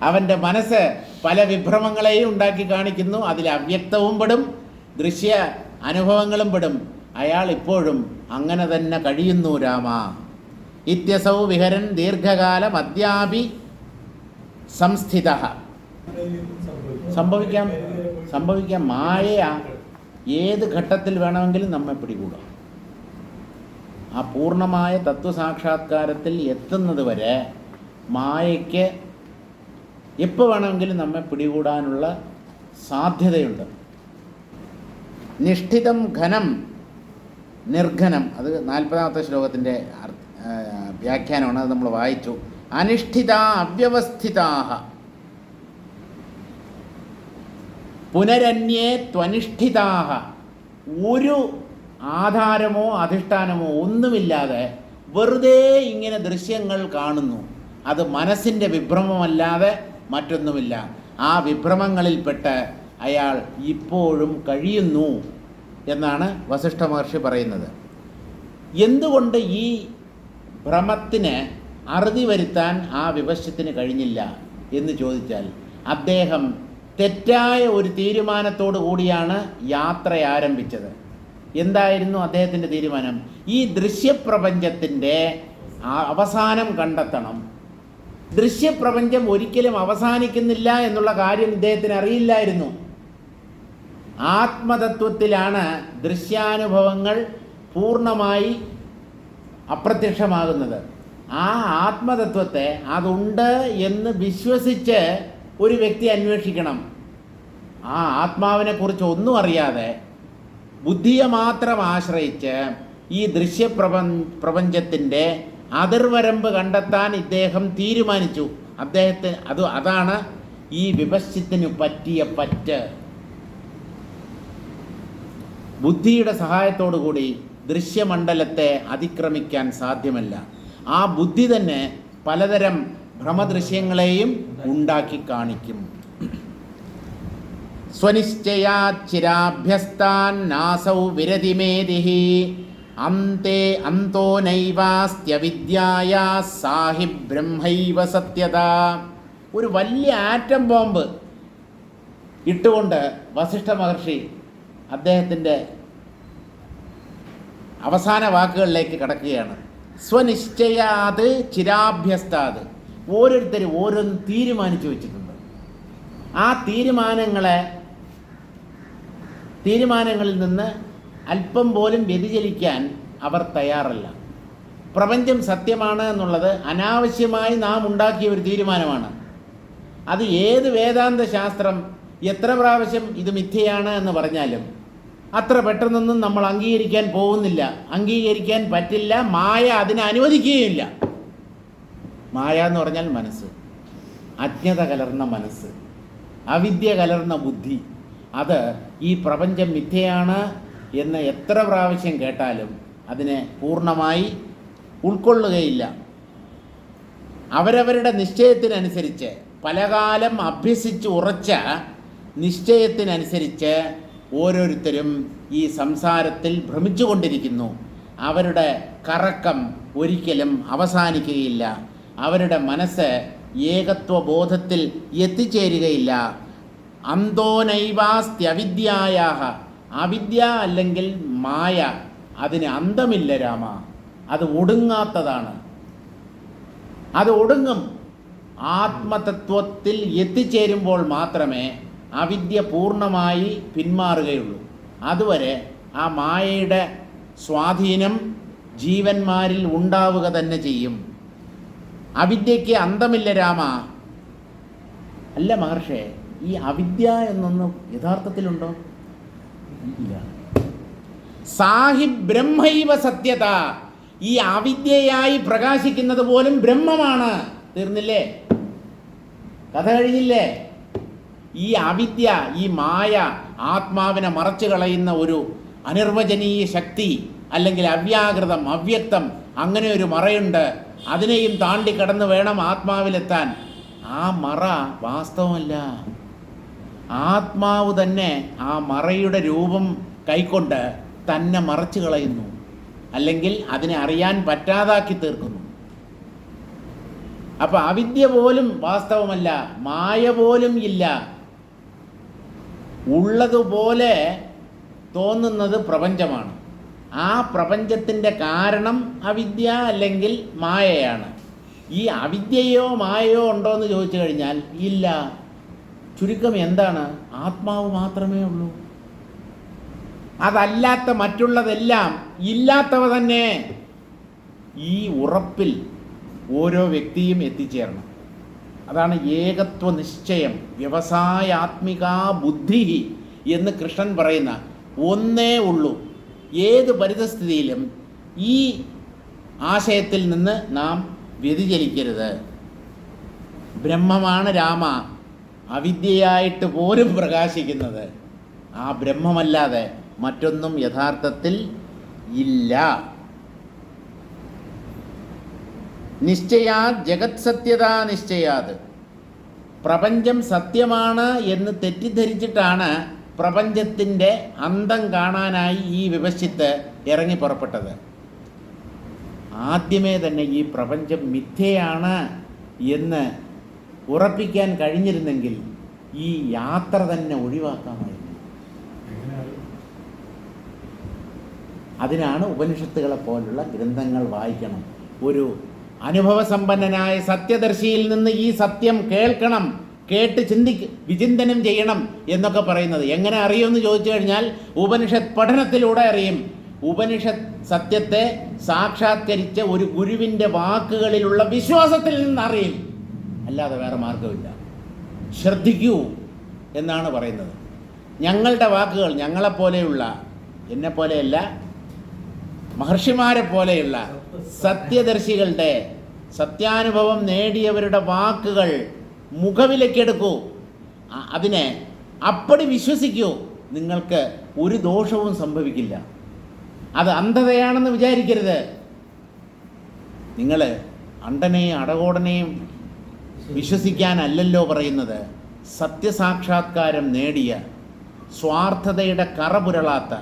അവൻ്റെ മനസ്സ് പല വിഭ്രമങ്ങളെയും ഉണ്ടാക്കി കാണിക്കുന്നു. അതിൽ അവ്യക്തവും പെടും, ദൃശ്യ അനുഭവങ്ങളും പെടും. അയാൾ ഇപ്പോഴും അങ്ങനെ തന്നെ കഴിയുന്നു. രാമ ഇത്യസൗ വിഹരൻ ദീർഘകാലം അദ്യാപി സംസ്ഥിതഃ. സംഭവിക്കാം. മായ ഏത് ഘട്ടത്തിൽ വേണമെങ്കിലും നമ്മെ പിടികൂടാം. ആ പൂർണ്ണമായ തത്വസാക്ഷാത്കാരത്തിൽ എത്തുന്നത് വരെ മായയ്ക്ക് എപ്പോൾ വേണമെങ്കിലും നമ്മെ പിടികൂടാനുള്ള സാധ്യതയുണ്ട്. നിഷ്ഠിതം ഘനം നിർഘനം, അത് 40-ാമത്തെ ശ്ലോകത്തിൻ്റെ വ്യാഖ്യാനമാണ്. അത് നമ്മൾ വായിച്ചു. അനിഷ്ഠിത അവ്യവസ്ഥിതാഹ പുനരന്യേ ത്വനിഷ്ഠിതാഹ. ഒരു ആധാരമോ അധിഷ്ഠാനമോ ഒന്നുമില്ലാതെ വെറുതെ ഇങ്ങനെ ദൃശ്യങ്ങൾ കാണുന്നു. അത് മനസ്സിൻ്റെ വിഭ്രമമല്ലാതെ മറ്റൊന്നുമില്ല. ആ വിഭ്രമങ്ങളിൽപ്പെട്ട് അയാൾ ഇപ്പോഴും കഴിയുന്നു എന്നാണ് വസിഷ്ഠ മഹർഷി പറയുന്നത്. എന്തുകൊണ്ട് ഈ ഭ്രമത്തിന് അറുതി വരുത്താൻ ആ വിപശ്യത്തിന് കഴിഞ്ഞില്ല എന്ന് ചോദിച്ചാൽ, അദ്ദേഹം തെറ്റായ ഒരു തീരുമാനത്തോടു കൂടിയാണ് യാത്ര ആരംഭിച്ചത്. എന്തായിരുന്നു അദ്ദേഹത്തിൻ്റെ തീരുമാനം? ഈ ദൃശ്യപ്രപഞ്ചത്തിൻ്റെ അവസാനം കണ്ടെത്തണം. ദൃശ്യപ്രപഞ്ചം ഒരിക്കലും അവസാനിക്കുന്നില്ല എന്നുള്ള കാര്യം ഇദ്ദേഹത്തിന് അറിയില്ലായിരുന്നു. ആത്മതത്വത്തിലാണ് ദൃശ്യാനുഭവങ്ങൾ പൂർണ്ണമായി അപ്രത്യക്ഷമാകുന്നത്. ആ ആത്മതത്വത്തെ അതുണ്ട് എന്ന് വിശ്വസിച്ച് ഒരു വ്യക്തി അന്വേഷിക്കണം. ആ ആത്മാവിനെക്കുറിച്ച് ഒന്നും അറിയാതെ ബുദ്ധിയെ മാത്രം ആശ്രയിച്ച് ഈ ദൃശ്യപ്രപഞ്ചത്തിൻ്റെ അതിർവരമ്പ് കണ്ടെത്താൻ ഇദ്ദേഹം തീരുമാനിച്ചു. അതാണ് ഈ വിപശ്യത്തിന് പറ്റിയ പറ്റ്. ബുദ്ധിയുടെ സഹായത്തോടു കൂടി ദൃശ്യമണ്ഡലത്തെ അതിക്രമിക്കാൻ സാധ്യമല്ല. ആ ബുദ്ധി തന്നെ പലതരം ഭ്രമദൃശ്യങ്ങളെയും ഉണ്ടാക്കി കാണിക്കും. സ്വനിശ്ചയാച്ചിരാഭ്യസ്താൻ നാസൗ വിരതിമേദിഹി അന്തോ നൈവാസ്ത്യവിദ്യായാ സാഹി ബ്രഹ്മൈവ സത്യത. ഒരു വലിയ ആറ്റം ബോംബ് ഇട്ടുകൊണ്ട് വസിഷ്ഠ മഹർഷി അദ്ദേഹത്തിൻ്റെ അവസാന വാക്കുകളിലേക്ക് കടക്കുകയാണ്. സ്വനിശ്ചയാത് ചിരാഭ്യസ്താത്. ഓരോരുത്തരും ഓരോന്ന് തീരുമാനിച്ചു വെച്ചിട്ടുണ്ട്. ആ തീരുമാനങ്ങളിൽ നിന്ന് അല്പം പോലും വ്യതിചലിക്കാൻ അവർ തയ്യാറല്ല. പ്രപഞ്ചം സത്യമാണ് എന്നുള്ളത് അനാവശ്യമായി നാം ഉണ്ടാക്കിയ ഒരു തീരുമാനമാണ്. അത് ഏത് വേദാന്ത ശാസ്ത്രം എത്ര പ്രാവശ്യം ഇത് മിഥ്യയാണ് എന്ന് പറഞ്ഞാലും അത്ര പെട്ടെന്നൊന്നും നമ്മൾ അംഗീകരിക്കാൻ പോകുന്നില്ല, അംഗീകരിക്കാൻ പറ്റില്ല. മായ അതിനെ അനുവദിക്കുകയില്ല. മായ എന്ന് പറഞ്ഞാൽ മനസ്സ്, അജ്ഞത കലർന്ന മനസ്സ്, അവിദ്യ കലർന്ന ബുദ്ധി. അത് ഈ പ്രപഞ്ചം മിഥ്യയാണ് എന്ന് എത്ര പ്രാവശ്യം കേട്ടാലും അതിനെ പൂർണ്ണമായി ഉൾക്കൊള്ളുകയില്ല. അവരവരുടെ നിശ്ചയത്തിനനുസരിച്ച്, പലകാലം അഭ്യസിച്ച് ഉറച്ച നിശ്ചയത്തിനനുസരിച്ച് ഓരോരുത്തരും ഈ സംസാരത്തിൽ ഭ്രമിച്ചുകൊണ്ടിരിക്കുന്നു. അവരുടെ കറക്കം ഒരിക്കലും അവസാനിക്കുകയില്ല. അവരുടെ മനസ്സ് ഏകത്വബോധത്തിൽ എത്തിച്ചേരുകയില്ല. അന്തോനൈവാസ്ത്യവിദ്യായാഹ. അവിദ്യ അല്ലെങ്കിൽ മായ, അതിന് അന്തമില്ല രാമ. അത് ഒടുങ്ങാത്തതാണ്. അത് ഒടുങ്ങും. ആത്മതത്വത്തിൽ എത്തിച്ചേരുമ്പോൾ മാത്രമേ അവിദ്യ പൂർണ്ണമായി പിന്മാറുകയുള്ളൂ. അതുവരെ ആ മായയുടെ സ്വാധീനം ജീവന്മാരിൽ ഉണ്ടാവുക തന്നെ ചെയ്യും. അവിദ്യയ്ക്ക് അന്തമില്ല രാമ. അല്ല മഹർഷേ, ഈ അവിദ്യ എന്നൊന്നും യഥാർത്ഥത്തിലുണ്ടോ? ഇല്ല. സാഹി ബ്രഹ്മൈവ സത്യത. ഈ അവിദ്യയായി പ്രകാശിക്കുന്നത് പോലും ബ്രഹ്മമാണ്. തീർന്നില്ലേ? കഥ കഴിഞ്ഞില്ലേ? ഈ അവിദ്യ, ഈ മായ, ആത്മാവിനെ മറച്ചു കളയുന്ന ഒരു അനിർവചനീയ ശക്തി, അല്ലെങ്കിൽ അവ്യാകൃതം, അവ്യക്തം, അങ്ങനെ ഒരു മറയുണ്ട്. അതിനെയും താണ്ടി കടന്ന് വേണം ആത്മാവിലെത്താൻ. ആ മറ വാസ്തവമല്ല. ആത്മാവ് തന്നെ ആ മറയുടെ രൂപം കൈക്കൊണ്ട് തന്നെ മറച്ചു കളയുന്നു, അല്ലെങ്കിൽ അതിനെ അറിയാൻ പറ്റാതാക്കി തീർക്കുന്നു. അപ്പം അവിദ്യ പോലും വാസ്തവമല്ല, മായ പോലും ഇല്ല. ഉള്ളതുപോലെ തോന്നുന്നത് പ്രപഞ്ചമാണ്. ആ പ്രപഞ്ചത്തിൻ്റെ കാരണം അവിദ്യ അല്ലെങ്കിൽ മായയാണ്. ഈ അവിദ്യയോ മായയോ ഉണ്ടോ എന്ന് ചോദിച്ചു കഴിഞ്ഞാൽ ഇല്ല. ചുരുക്കം എന്താണ്? ആത്മാവ് മാത്രമേ ഉള്ളൂ. അതല്ലാത്ത മറ്റുള്ളതെല്ലാം ഇല്ലാത്തവ തന്നെ. ഈ ഉറപ്പിൽ ഓരോ വ്യക്തിയും എത്തിച്ചേരണം. അതാണ് ഏകത്വ നിശ്ചയം. വ്യവസായാത്മികാ ബുദ്ധി എന്ന് കൃഷ്ണൻ പറയുന്ന ഒന്നേ ഉള്ളൂ. ഏത് പരിതസ്ഥിതിയിലും ഈ ആശയത്തിൽ നിന്ന് നാം വ്യതിചലിക്കരുത്. ബ്രഹ്മമാണ് രാമ അവിദ്യയായിട്ട് പോലും പ്രകാശിക്കുന്നത്. ആ ബ്രഹ്മമല്ലാതെ മറ്റൊന്നും യഥാർത്ഥത്തിൽ ഇല്ല. നിശ്ചയാത് ജഗത് സത്യതാ നിശ്ചയാത്. പ്രപഞ്ചം സത്യമാണ് എന്ന് തെറ്റിദ്ധരിച്ചിട്ടാണ് പ്രപഞ്ചത്തിൻ്റെ അന്തം കാണാനായി ഈ വിവശിത്ത് ഇറങ്ങി പുറപ്പെട്ടത്. ആദ്യമേ തന്നെ ഈ പ്രപഞ്ചം മിഥ്യയാണ് എന്ന് ഉറപ്പിക്കാൻ കഴിഞ്ഞിരുന്നെങ്കിൽ ഈ യാത്ര തന്നെ ഒഴിവാക്കാമായിരുന്നു. അതിനാണ് ഉപനിഷത്തുകളെ പോലുള്ള ഗ്രന്ഥങ്ങൾ വായിക്കണം. ഒരു അനുഭവസമ്പന്നനായ സത്യദർശിയിൽ നിന്ന് ഈ സത്യം കേൾക്കണം, കേട്ട് വിചിന്തനം ചെയ്യണം എന്നൊക്കെ പറയുന്നത്. എങ്ങനെ അറിയുമെന്ന് ചോദിച്ചു കഴിഞ്ഞാൽ ഉപനിഷത്ത് പഠനത്തിലൂടെ അറിയും. ഉപനിഷത്ത് സത്യത്തെ സാക്ഷാത്കരിച്ച ഒരു ഗുരുവിൻ്റെ വാക്കുകളിലുള്ള വിശ്വാസത്തിൽ നിന്നറിയും. അല്ലാതെ വേറെ മാർഗമില്ല. ശ്രദ്ധിക്കൂ എന്നാണ് പറയുന്നത്. ഞങ്ങളുടെ വാക്കുകൾ, ഞങ്ങളെപ്പോലെയുള്ള, എന്നെപ്പോലെയല്ല, മഹർഷിമാരെ പോലെയുള്ള സത്യദർശികളുടെ, സത്യാനുഭവം നേടിയവരുടെ വാക്കുകൾ മുഖവിലക്കെടുക്കൂ. അതിനെ അപ്പടി വിശ്വസിക്കൂ. നിങ്ങൾക്ക് ഒരു ദോഷവും സംഭവിക്കില്ല. അത് അന്ധതയാണെന്ന് വിചാരിക്കരുത്. നിങ്ങൾ അണ്ടനെയും അടകോടനെയും വിശ്വസിക്കാനല്ലല്ലോ പറയുന്നത്. സത്യസാക്ഷാത്കാരം നേടിയ, സ്വാർത്ഥതയുടെ കറപുരളാത്ത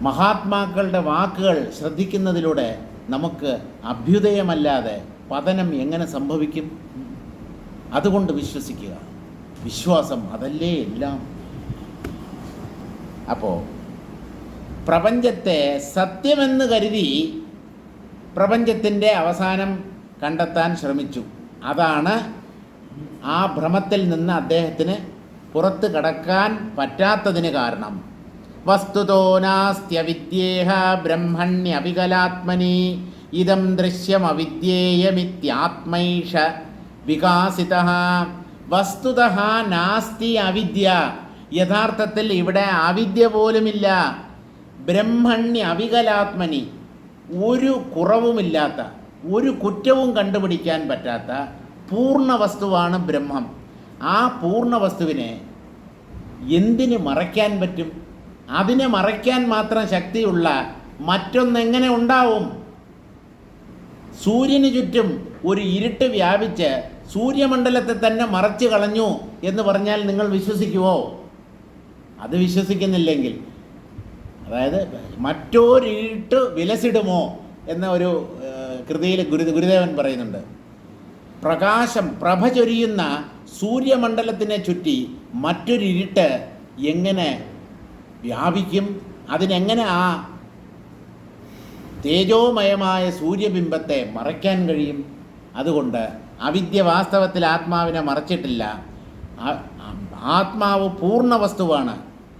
മഹാത്മാക്കളുടെ വാക്കുകൾ ശ്രദ്ധിക്കുന്നതിലൂടെ നമുക്ക് അഭ്യുദയമല്ലാതെ പതനം എങ്ങനെ സംഭവിക്കും? അതുകൊണ്ട് വിശ്വസിക്കുക. വിശ്വാസം അതല്ലേ എല്ലാം. അപ്പോൾ പ്രപഞ്ചത്തെ സത്യമെന്ന് കരുതി പ്രപഞ്ചത്തിൻ്റെ അവസാനം കണ്ടെത്താൻ ശ്രമിച്ചു. അതാണ് ആ ഭ്രമത്തിൽ നിന്ന് അദ്ദേഹത്തിന് പുറത്ത് കടക്കാൻ പറ്റാത്തതിന് കാരണം. വസ്തുതോ നാസ്ത്യവിദ്യേഹ ബ്രഹ്മണ്യവികലാത്മനി ഇദം ദൃശ്യമവിദ്യേയമിത്യാത്മൈഷ വികാസിതഃ. വസ്തുതഃ നാസ്തി അവിദ്യ. യഥാർത്ഥത്തിൽ ഇവിടെ അവിദ്യ പോലുമില്ല. ബ്രഹ്മണ്യ അവികലാത്മനി, ഒരു കുറവുമില്ലാത്ത, ഒരു കുറ്റവും കണ്ടുപിടിക്കാൻ പറ്റാത്ത പൂർണ്ണ വസ്തുവാണ് ബ്രഹ്മം. ആ പൂർണ്ണ വസ്തുവിനെ എന്തിന് മറയ്ക്കാൻ പറ്റും? അതിനെ മറയ്ക്കാൻ മാത്രം ശക്തിയുള്ള മറ്റൊന്നെങ്ങനെ ഉണ്ടാവും? സൂര്യന് ചുറ്റും ഒരു ഇരുട്ട് വ്യാപിച്ച് സൂര്യമണ്ഡലത്തെ തന്നെ മറച്ചു കളഞ്ഞു എന്ന് പറഞ്ഞാൽ നിങ്ങൾ വിശ്വസിക്കുമോ? അത് വിശ്വസിക്കുന്നില്ലെങ്കിൽ, അതായത് മറ്റൊരിട്ട് വിലസിടുമോ എന്ന ഒരു കൃതിയിൽ ഗുരുദേവൻ പറയുന്നുണ്ട്. പ്രകാശം പ്രഭ ചൊരിയുന്ന സൂര്യമണ്ഡലത്തിനെ ചുറ്റി മറ്റൊരിരുട്ട് എങ്ങനെ വ്യാപിക്കും? അതിനെങ്ങനെ ആ തേജോമയമായ സൂര്യബിംബത്തെ മറയ്ക്കാൻ കഴിയും? അതുകൊണ്ട് അവിദ്യ വാസ്തവത്തിൽ ആത്മാവിനെ മറച്ചിട്ടില്ല. ആത്മാവ് പൂർണ്ണ വസ്തുവാണ്.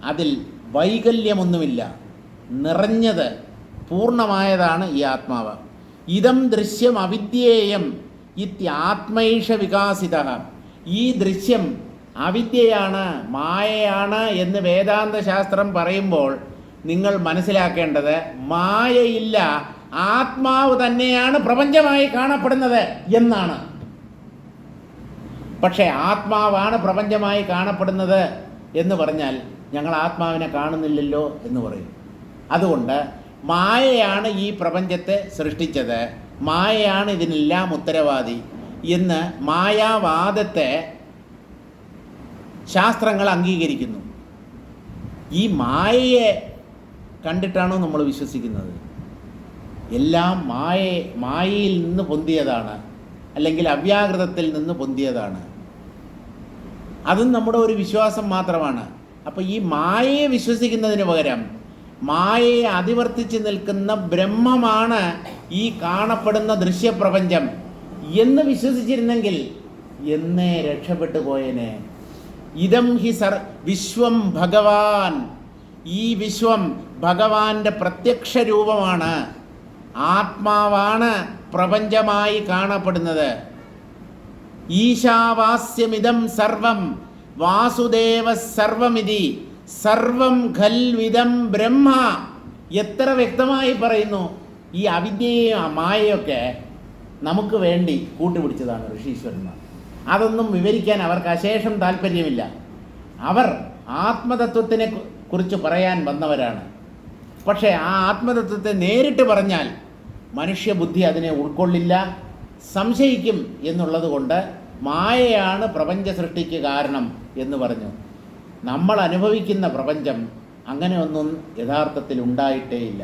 അതിൽ വൈകല്യമൊന്നുമില്ല. നിറഞ്ഞത് പൂർണ്ണമായതാണ് ഈ ആത്മാവ്. ഇതം ദൃശ്യം അവിദ്യേയം ഇത്യാത്മൈഷ വികാസിതഃ. ഈ ദൃശ്യം അവിദ്യയാണ്, മായയാണ് എന്ന് വേദാന്ത ശാസ്ത്രം പറയുമ്പോൾ നിങ്ങൾ മനസ്സിലാക്കേണ്ടത് മായയില്ല, ആത്മാവ് തന്നെയാണ് പ്രപഞ്ചമായി കാണപ്പെടുന്നത് എന്നാണ്. പക്ഷേ ആത്മാവാണ് പ്രപഞ്ചമായി കാണപ്പെടുന്നത് എന്ന് പറഞ്ഞാൽ ഞങ്ങൾ ആത്മാവിനെ കാണുന്നില്ലല്ലോ എന്ന് പറയും. അതുകൊണ്ട് മായയാണ് ഈ പ്രപഞ്ചത്തെ സൃഷ്ടിച്ചത്, മായയാണ് ഇതിനെല്ലാം ഉത്തരവാദി എന്ന് മായാവാദത്തെ ശാസ്ത്രങ്ങൾ അംഗീകരിക്കുന്നു. ഈ മായയെ കണ്ടിട്ടാണോ നമ്മൾ വിശ്വസിക്കുന്നത്? എല്ലാം മായയിൽ നിന്ന് പൊന്തിയതാണ്, അല്ലെങ്കിൽ അവ്യാകൃതത്തിൽ നിന്ന് പൊന്തിയതാണ്. അതും നമ്മുടെ ഒരു വിശ്വാസം മാത്രമാണ്. അപ്പോൾ ഈ മായയെ വിശ്വസിക്കുന്നതിന് പകരം മായയെ അതിവർത്തിച്ച് നിൽക്കുന്ന ബ്രഹ്മമാണ് ഈ കാണപ്പെടുന്ന ദൃശ്യപ്രപഞ്ചം എന്ന് വിശ്വസിച്ചിരുന്നെങ്കിൽ എന്നേ രക്ഷപ്പെട്ടു പോയേനെ. ഇദം ഹി വിശ്വം ഭഗവാൻ. ഈ വിശ്വം ഭഗവാന്റെ പ്രത്യക്ഷ രൂപമാണ്. ആത്മാവാണ് പ്രപഞ്ചമായി കാണപ്പെടുന്നത്. ഈശാവാസ്യമിദം സർവം വാസുദേവ സർവമിതി സർവം ഖൽവിദം ബ്രഹ്മ. എത്ര വ്യക്തമായി പറയുന്നു. ഈ അവിദ്യയും മായയൊക്കെ നമുക്ക് വേണ്ടി കൂട്ടുപിടിച്ചതാണ് ഋഷീശ്വരന്മാർ. അതൊന്നും വിവരിക്കാൻ അവർക്ക് അശേഷം താല്പര്യമില്ല. അവർ ആത്മതത്വത്തിനെ കുറിച്ച് പറയാൻ വന്നവരാണ്. പക്ഷേ ആ ആത്മതത്വത്തെ നേരിട്ട് പറഞ്ഞാൽ മനുഷ്യബുദ്ധി അതിനെ ഉൾക്കൊള്ളില്ല, സംശയിക്കും എന്നുള്ളത് കൊണ്ട് മായയാണ് പ്രപഞ്ച സൃഷ്ടിക്ക് കാരണം എന്ന് പറഞ്ഞു. നമ്മൾ അനുഭവിക്കുന്ന പ്രപഞ്ചം അങ്ങനെ ഒന്നും യഥാർത്ഥത്തിൽ ഉണ്ടായിട്ടേയില്ല.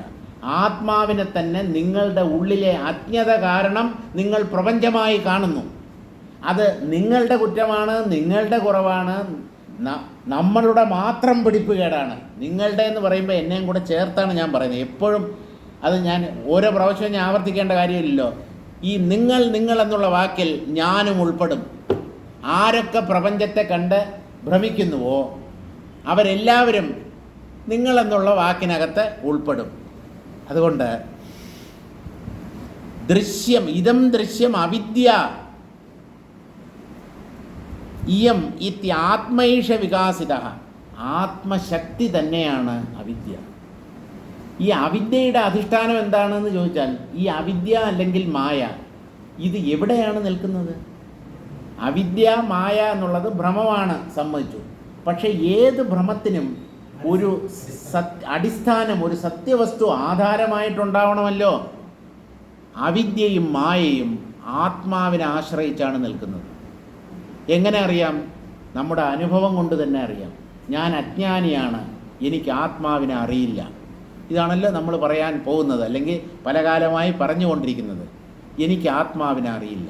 ആത്മാവിനെ തന്നെ നിങ്ങളുടെ ഉള്ളിലെ അജ്ഞത കാരണം നിങ്ങൾ പ്രപഞ്ചമായി കാണുന്നു. അത് നിങ്ങളുടെ കുറ്റമാണ്, നിങ്ങളുടെ കുറവാണ്, നമ്മളുടെ മാത്രം പിടിപ്പുകേടാണ്. നിങ്ങളുടെ എന്ന് പറയുമ്പോൾ എന്നെയും കൂടെ ചേർത്താണ് ഞാൻ പറയുന്നത്. എപ്പോഴും അത് ഞാൻ ഓരോ പ്രാവശ്യവും ഞാൻ ആവർത്തിക്കേണ്ട കാര്യമില്ലല്ലോ. ഈ നിങ്ങൾ എന്നുള്ള വാക്കിൽ ഞാനും ഉൾപ്പെടും. ആരൊക്കെ പ്രപഞ്ചത്തെ കണ്ട് ഭ്രമിക്കുന്നുവോ അവരെല്ലാവരും നിങ്ങളെന്നുള്ള വാക്കിനകത്ത് ഉൾപ്പെടും. അതുകൊണ്ട് ദൃശ്യം ഇതം ദൃശ്യം അവിദ്യ ഇയം ഇത്യാത്മൈഷ വികാസിത. ആത്മശക്തി തന്നെയാണ് അവിദ്യ. ഈ അവിദ്യയുടെ അധിഷ്ഠാനം എന്താണെന്ന് ചോദിച്ചാൽ ഈ അവിദ്യ അല്ലെങ്കിൽ മായ ഇത് എവിടെയാണ് നിൽക്കുന്നത്? അവിദ്യ മായ എന്നുള്ളത് ഭ്രമമാണ്, സമ്മതിച്ചു. പക്ഷേ ഏത് ഭ്രമത്തിനും ഒരു അടിസ്ഥാനം, ഒരു സത്യവസ്തു ആധാരമായിട്ടുണ്ടാവണമല്ലോ. അവിദ്യയും മായയും ആത്മാവിനെ ആശ്രയിച്ചാണ് നിൽക്കുന്നത്. എങ്ങനെ അറിയാം? നമ്മുടെ അനുഭവം കൊണ്ട് തന്നെ അറിയാം. ഞാൻ അജ്ഞാനിയാണ്, എനിക്ക് ആത്മാവിനെ അറിയില്ല. ഇതാണല്ലോ നമ്മൾ പറയാൻ പോകുന്നത്, അല്ലെങ്കിൽ പല കാലമായി പറഞ്ഞുകൊണ്ടിരിക്കുന്നത്. എനിക്ക് ആത്മാവിനെ അറിയില്ല.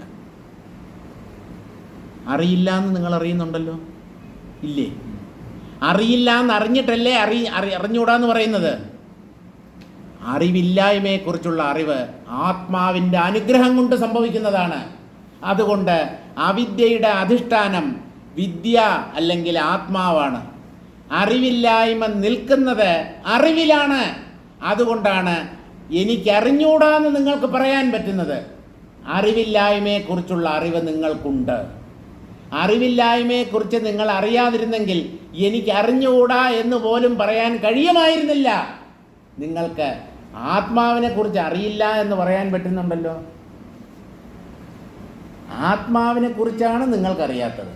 അറിയില്ല എന്ന് നിങ്ങൾ അറിയുന്നുണ്ടല്ലോ. ഇല്ലേ? അറിയില്ല എന്നറിഞ്ഞിട്ടല്ലേ അറിഞ്ഞൂടാന്ന് പറയുന്നത്. അറിവില്ലായ്മയെക്കുറിച്ചുള്ള അറിവ് ആത്മാവിൻ്റെ അനുഗ്രഹം കൊണ്ട് സംഭവിക്കുന്നതാണ്. അതുകൊണ്ട് അവിദ്യയുടെ അധിഷ്ഠാനം വിദ്യ അല്ലെങ്കിൽ ആത്മാവാണ്. അറിവില്ലായ്മ നിൽക്കുന്നത് അറിവിലാണ്. അതുകൊണ്ടാണ് എനിക്കറിഞ്ഞൂടാന്ന് നിങ്ങൾക്ക് പറയാൻ പറ്റുന്നത്. അറിവില്ലായ്മയെക്കുറിച്ചുള്ള അറിവ് നിങ്ങൾക്കുണ്ട്. അറിവില്ലായ്മയെക്കുറിച്ച് നിങ്ങൾ അറിയാതിരുന്നെങ്കിൽ എനിക്ക് അറിഞ്ഞുകൂടാ എന്ന് പോലും പറയാൻ കഴിയുമായിരുന്നില്ല. നിങ്ങൾക്ക് ആത്മാവിനെക്കുറിച്ച് അറിയില്ല എന്ന് പറയാൻ പറ്റുന്നുണ്ടല്ലോ. ആത്മാവിനെക്കുറിച്ചാണ് നിങ്ങൾക്കറിയാത്തത്.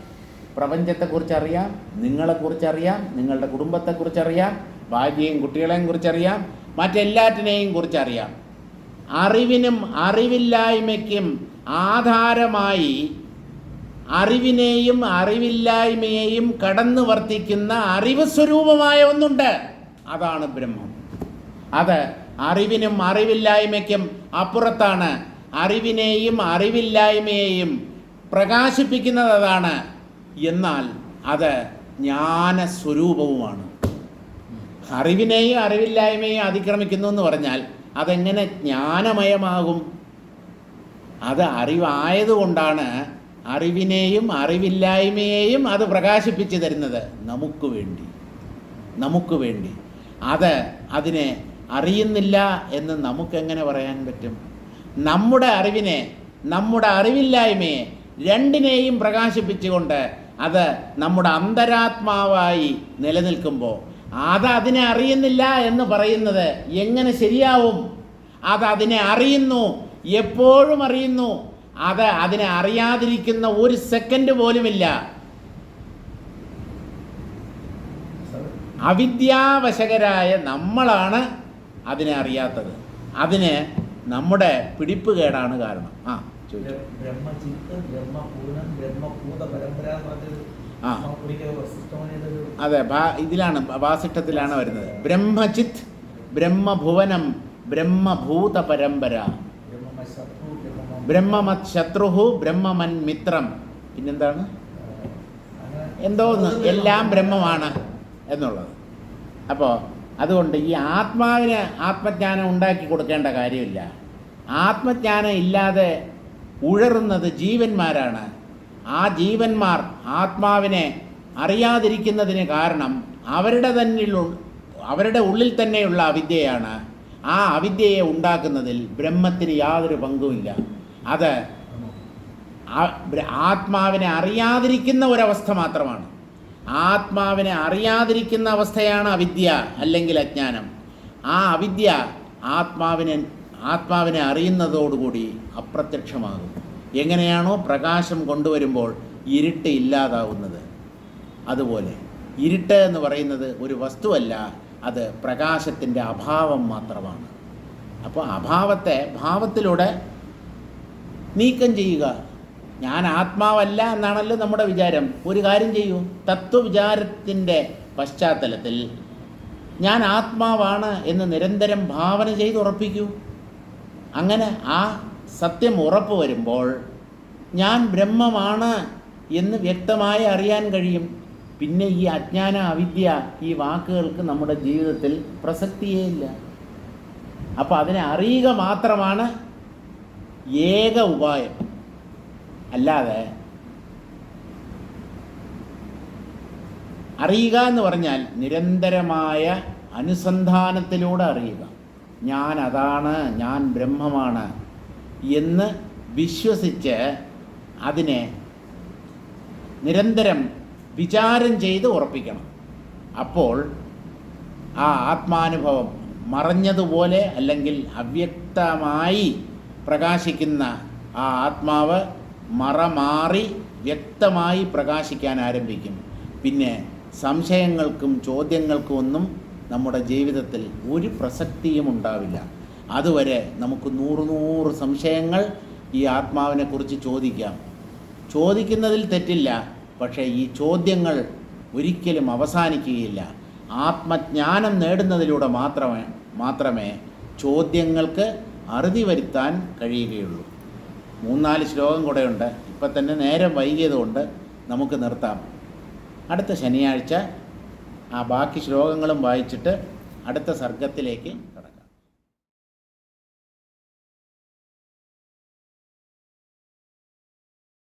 പ്രപഞ്ചത്തെക്കുറിച്ചറിയാം, നിങ്ങളെക്കുറിച്ചറിയാം, നിങ്ങളുടെ കുടുംബത്തെക്കുറിച്ചറിയാം, ഭാര്യയും കുട്ടികളെയും കുറിച്ചറിയാം, മറ്റെല്ലാറ്റിനെയും കുറിച്ചറിയാം. അറിവിനും അറിവില്ലായ്മയ്ക്കും ആധാരമായി അറിവിനെയും അറിവില്ലായ്മയെയും കടന്നു വർത്തിക്കുന്ന അറിവ് സ്വരൂപമായ ഒന്നുണ്ട്. അതാണ് ബ്രഹ്മം. അത് അറിവിനും അറിവില്ലായ്മയ്ക്കും അപ്പുറത്താണ്. അറിവിനെയും അറിവില്ലായ്മയെയും പ്രകാശിപ്പിക്കുന്നത് അതാണ്. എന്നാൽ അത് ജ്ഞാനസ്വരൂപവുമാണ്. അറിവിനെയും അറിവില്ലായ്മയെയും അതിക്രമിക്കുന്നു എന്ന് പറഞ്ഞാൽ അതെങ്ങനെ ജ്ഞാനമയമാകും? അത് അറിവായതുകൊണ്ടാണ് അറിവിനെയും അറിവില്ലായ്മയെയും അത് പ്രകാശിപ്പിച്ചു തരുന്നത് നമുക്ക് വേണ്ടി. അതിനെ അറിയുന്നില്ല എന്ന് നമുക്കെങ്ങനെ പറയാൻ പറ്റും? നമ്മുടെ അറിവിനെ, നമ്മുടെ അറിവില്ലായ്മയെ രണ്ടിനെയും പ്രകാശിപ്പിച്ചുകൊണ്ട് അത് നമ്മുടെ അന്തരാത്മാവായി നിലനിൽക്കുമ്പോൾ അതിനെ അറിയുന്നില്ല എന്ന് പറയുന്നത് എങ്ങനെ ശരിയാവും? അതിനെ അറിയുന്നു, എപ്പോഴും അറിയുന്നു. അതിനെ അറിയാതിരിക്കുന്ന ഒരു സെക്കൻഡ് പോലുമില്ല. അവിദ്യാവശകരായ നമ്മളാണ് അതിനെ അറിയാത്തത്. അതിന് നമ്മുടെ പിടിപ്പുകേടാണ് കാരണം. അതെ, ഇതിലാണ് വാസിഷ്ഠത്തിലാണ് വരുന്നത്. ബ്രഹ്മചിത്ത്, ബ്രഹ്മഭുവനം, ബ്രഹ്മഭൂത പരമ്പര, ബ്രഹ്മമത് ശത്രുഹു പ്രബ്രഹ്മമൻ മിത്രം. പിന്നെന്താണ്? എന്തോന്ന് എല്ലാം ബ്രഹ്മമാണ് എന്നുള്ളത്. അപ്പോൾ അതുകൊണ്ട് ഈ ആത്മാവിന് ആത്മജ്ഞാനം ഉണ്ടാക്കി കൊടുക്കേണ്ട കാര്യമില്ല. ആത്മജ്ഞാനം ഇല്ലാതെ ഉഴറുന്നത് ജീവന്മാരാണ്. ആ ജീവന്മാർ ആത്മാവിനെ അറിയാതിരിക്കുന്നതിന് കാരണം അവരുടെ ഉള്ളിൽ തന്നെയുള്ള അവിദ്യയാണ്. ആ അവിദ്യയെ ഉണ്ടാക്കുന്നതിൽ ബ്രഹ്മത്തിന് യാതൊരു പങ്കുമില്ല. അത് ആത്മാവിനെ അറിയാതിരിക്കുന്ന ഒരവസ്ഥ മാത്രമാണ്. ആത്മാവിനെ അറിയാതിരിക്കുന്ന അവസ്ഥയാണ് അവിദ്യ അല്ലെങ്കിൽ അജ്ഞാനം. ആ അവിദ്യ ആത്മാവിനെ അറിയുന്നതോടുകൂടി അപ്രത്യക്ഷമാകും. എങ്ങനെയാണോ പ്രകാശം കൊണ്ടുവരുമ്പോൾ ഇരുട്ട് ഇല്ലാതാവുന്നത്, അതുപോലെ ഇരുട്ട് എന്ന് പറയുന്നത് ഒരു വസ്തുവല്ല, അത് പ്രകാശത്തിൻ്റെ അഭാവം മാത്രമാണ്. അപ്പോൾ അഭാവത്തെ ഭാവത്തിലൂടെ നീക്കം ചെയ്യുക. ഞാൻ ആത്മാവല്ല എന്നാണല്ലോ നമ്മുടെ വിചാരം. ഒരു കാര്യം ചെയ്യൂ, തത്വവിചാരത്തിൻ്റെ പശ്ചാത്തലത്തിൽ ഞാൻ ആത്മാവാണ് എന്ന് നിരന്തരം ഭാവന ചെയ്ത് ഉറപ്പിക്കൂ. അങ്ങനെ ആ സത്യം ഉറപ്പ് വരുമ്പോൾ ഞാൻ ബ്രഹ്മമാണ് എന്ന് വ്യക്തമായി അറിയാൻ കഴിയും. പിന്നെ ഈ അജ്ഞാന അവിദ്യ ഈ വാക്കുകൾക്ക് നമ്മുടെ ജീവിതത്തിൽ പ്രസക്തിയേ ഇല്ല. അപ്പോൾ അതിനെ അറിയുക മാത്രമാണ് ഏക ഉപായം. അല്ലാതെ അറിയുക എന്ന് പറഞ്ഞാൽ നിരന്തരമായ അനുസന്ധാനത്തിലൂടെ അറിയുക. ഞാൻ അതാണ്, ഞാൻ ബ്രഹ്മമാണ് എന്ന് വിശ്വസിച്ച് അതിനെ നിരന്തരം വിചാരം ചെയ്ത് ഉറപ്പിക്കണം. അപ്പോൾ ആ ആത്മാനുഭവം മറഞ്ഞതുപോലെ അല്ലെങ്കിൽ അവ്യക്തമായി പ്രകാശിക്കുന്ന ആ ആത്മാവ് മാറി വ്യക്തമായി പ്രകാശിക്കാൻ ആരംഭിക്കും. പിന്നെ സംശയങ്ങൾക്കും ചോദ്യങ്ങൾക്കും ഒന്നും നമ്മുടെ ജീവിതത്തിൽ ഒരു പ്രസക്തിയും ഉണ്ടാവില്ല. അതുവരെ നമുക്ക് 100 സംശയങ്ങൾ ഈ ആത്മാവിനെക്കുറിച്ച് ചോദിക്കാം. ചോദിക്കുന്നതിൽ തെറ്റില്ല. പക്ഷേ ഈ ചോദ്യങ്ങൾ ഒരിക്കലും അവസാനിക്കുകയില്ല. ആത്മജ്ഞാനം നേടുന്നതിലൂടെ മാത്രമേ ചോദ്യങ്ങൾക്ക് അറുതി വരുത്താൻ കഴിയുകയുള്ളൂ. 3-4 ശ്ലോകം കൂടെയുണ്ട്. ഇപ്പം തന്നെ നേരം വൈകിയതുകൊണ്ട് നമുക്ക് നിർത്താം. അടുത്ത ശനിയാഴ്ച ആ ബാക്കി ശ്ലോകങ്ങളും വായിച്ചിട്ട് അടുത്ത സർഗത്തിലേക്ക് കടക്കാം.